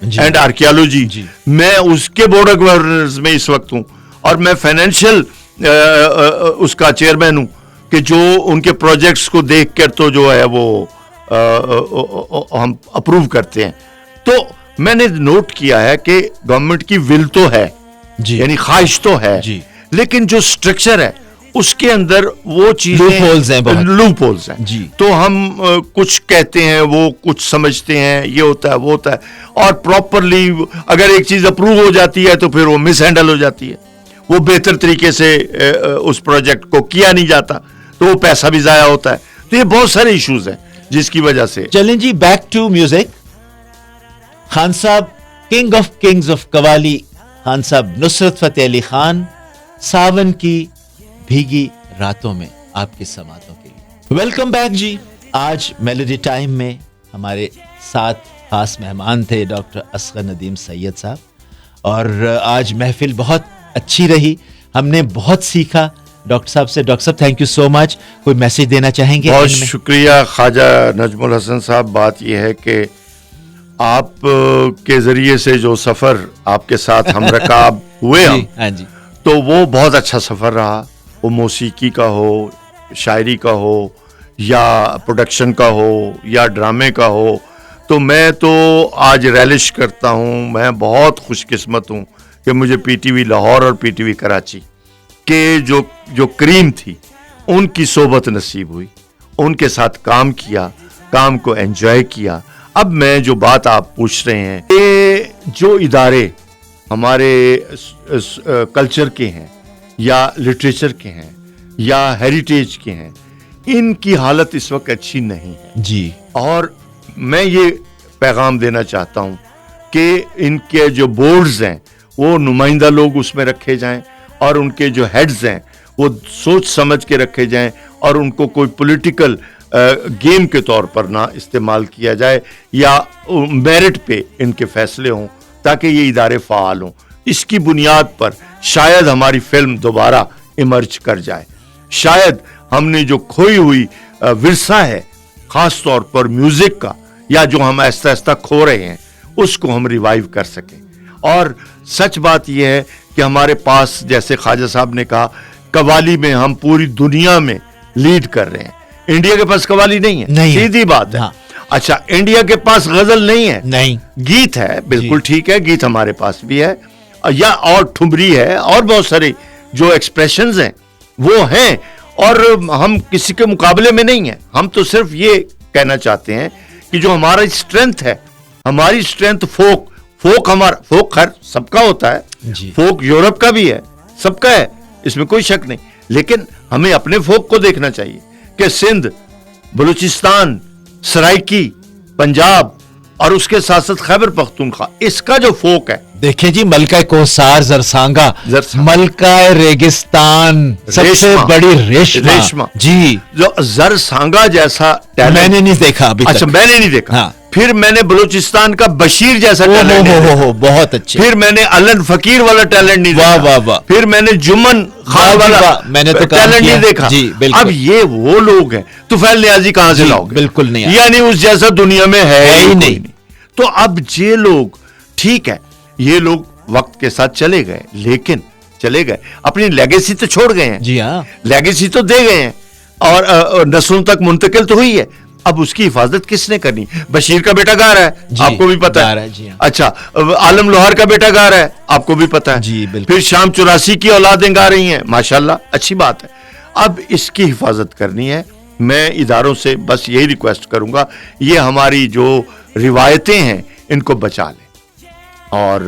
اینڈ آرکیالوجی, میں اس کے بورڈ آف گورنرز میں اس وقت ہوں, اور میں فائنینشیل اس کا چیئرمین ہوں کہ جو ان کے پروجیکٹس کو دیکھ کر تو جو ہے وہ ہم اپروو کرتے ہیں. تو میں نے نوٹ کیا ہے کہ گورنمنٹ کی ول تو ہے, یعنی خواہش تو ہے, لیکن جو اسٹرکچر ہے اس کے اندر وہ چیزیں لوپ ہولز ہیں. تو ہم کچھ کہتے ہیں, وہ کچھ سمجھتے ہیں, یہ ہوتا ہے وہ ہوتا ہے, اور پراپرلی اگر ایک چیز اپروو ہو جاتی ہے تو پھر وہ مس ہینڈل ہو جاتی ہے, وہ بہتر طریقے سے اس پروجیکٹ کو کیا نہیں جاتا, تو وہ پیسہ بھی ضائع ہوتا ہے. تو یہ بہت سارے ایشوز ہیں جس کی وجہ سے. چلیں جی, بیک ٹو میوزک. خان صاحب, کنگ آف کنگز آف قوالی, خان صاحب نصرت فتح علی خان, ساون کی بھیگی راتوں میں آپ کے سماعتوں کے لیے ویلکم بیک جی. آج میلوڈی ٹائم میں ہمارے ساتھ خاص مہمان تھے ڈاکٹر اصغر ندیم سید صاحب, اور آج محفل بہت اچھی رہی, ہم نے بہت سیکھا ڈاکٹر صاحب سے. ڈاکٹر صاحب تھینک یو سو مچ. کوئی میسج دینا چاہیں گے؟ بہت شکریہ خواجہ نجم الحسن صاحب. بات یہ ہے کہ آپ کے ذریعے سے جو سفر آپ کے ساتھ ہم رکاب ہوئے ہم, تو وہ بہت اچھا سفر رہا. وہ موسیقی کا ہو, شاعری کا ہو, یا پروڈکشن کا ہو, یا ڈرامے کا ہو. تو میں تو آج ریلش کرتا ہوں, میں بہت خوش قسمت ہوں کہ مجھے پی ٹی وی لاہور اور پی ٹی وی کراچی کے جو کریم تھی ان کی صحبت نصیب ہوئی, ان کے ساتھ کام کیا, کام کو انجوائے کیا. اب میں جو بات آپ پوچھ رہے ہیں, یہ جو ادارے ہمارے کلچر کے ہیں, یا لٹریچر کے ہیں, یا ہیریٹیج کے ہیں, ان کی حالت اس وقت اچھی نہیں ہے جی. اور میں یہ پیغام دینا چاہتا ہوں کہ ان کے جو بورڈز ہیں وہ نمائندہ لوگ اس میں رکھے جائیں, اور ان کے جو ہیڈز ہیں وہ سوچ سمجھ کے رکھے جائیں, اور ان کو کوئی پولیٹیکل گیم کے طور پر نہ استعمال کیا جائے, یا میرٹ پہ ان کے فیصلے ہوں, تاکہ یہ ادارے فعال ہوں. اس کی بنیاد پر شاید ہماری فلم دوبارہ ایمرج کر جائے, شاید ہم نے جو کھوئی ہوئی ورثہ ہے خاص طور پر میوزک کا, یا جو ہم آہستہ آہستہ کھو رہے ہیں, اس کو ہم ریوائیو کر سکیں. اور سچ بات یہ ہے کہ ہمارے پاس, جیسے خواجہ صاحب نے کہا, قوالی میں ہم پوری دنیا میں لیڈ کر رہے ہیں. انڈیا کے پاس قوالی نہیں ہے, سیدھی بات ہے. اچھا, انڈیا کے پاس غزل نہیں ہے, نہیں, گیت ہے, بالکل ٹھیک ہے, گیت ہمارے پاس بھی ہے, یا اور ٹھمری ہے, اور بہت سارے جو ایکسپریشنز ہیں وہ ہیں, اور ہم کسی کے مقابلے میں نہیں ہیں. ہم تو صرف یہ کہنا چاہتے ہیں کہ جو ہمارا اسٹرینتھ ہے, ہماری اسٹرینتھ فوک ہمارا فوک خیر سب کا ہوتا ہے, فوک یورپ کا بھی ہے, سب کا ہے, اس میں کوئی شک نہیں, لیکن ہمیں اپنے فوک کو دیکھنا چاہیے کہ سندھ, بلوچستان, سرائکی, پنجاب, اور اس کے ساتھ ساتھ خیبر پختونخوا, اس کا جو فوک ہے. دیکھیں جی, ملکہ کوثر زرسانگا, ملکہ ریگستان, سب سے بڑی ریشما جی, جو زرسانگا جیسا میں نے نہیں دیکھا ابھی. اچھا, میں نے نہیں دیکھا. پھر میں نے بلوچستان کا بشیر جیسا ٹیلنٹ, بہت اچھے. پھر میں نے علن فقیر والا ٹیلنٹ نہیں دیکھا. واہ واہ. پھر میں نے جمن خان والا میں نے ٹیلنٹ نہیں دیکھا. اب یہ وہ لوگ ہیں, طفیل نیازی کہاں سے لاؤ گے؟ بالکل نہیں, یعنی اس جیسا دنیا میں ہے ہی نہیں. تو اب یہ لوگ, ٹھیک ہے, یہ لوگ وقت کے ساتھ چلے گئے, لیکن چلے گئے, اپنی لیگیسی تو چھوڑ گئے ہیں. جی ہاں, لیگیسی تو دے گئے ہیں, اور نسلوں تک منتقل تو ہوئی ہے. اب اس کی حفاظت کس نے کرنی؟ بشیر کا بیٹا گا رہا ہے, آپ کو بھی پتا ہے. اچھا, عالم لوہار کا بیٹا گا رہا ہے, آپ کو بھی پتا ہے. پھر شام 84 کی اولادیں گا رہی ہیں, ماشاءاللہ, اچھی بات ہے. اب اس کی حفاظت کرنی ہے. میں اداروں سے بس یہی ریکویسٹ کروں گا, یہ ہماری جو روایتیں ہیں ان کو بچا لیں. اور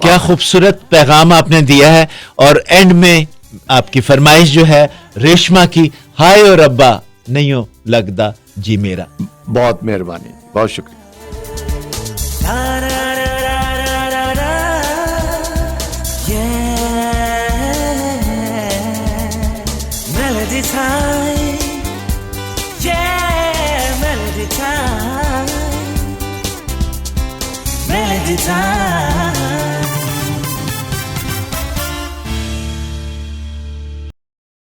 کیا خوبصورت پیغام آپ نے دیا ہے. اور اینڈ میں آپ کی فرمائش جو ہے ریشما کی, ہائے اور ربا نہیں لگدا جی میرا. بہت مہربانی, بہت شکریہ. Melody time.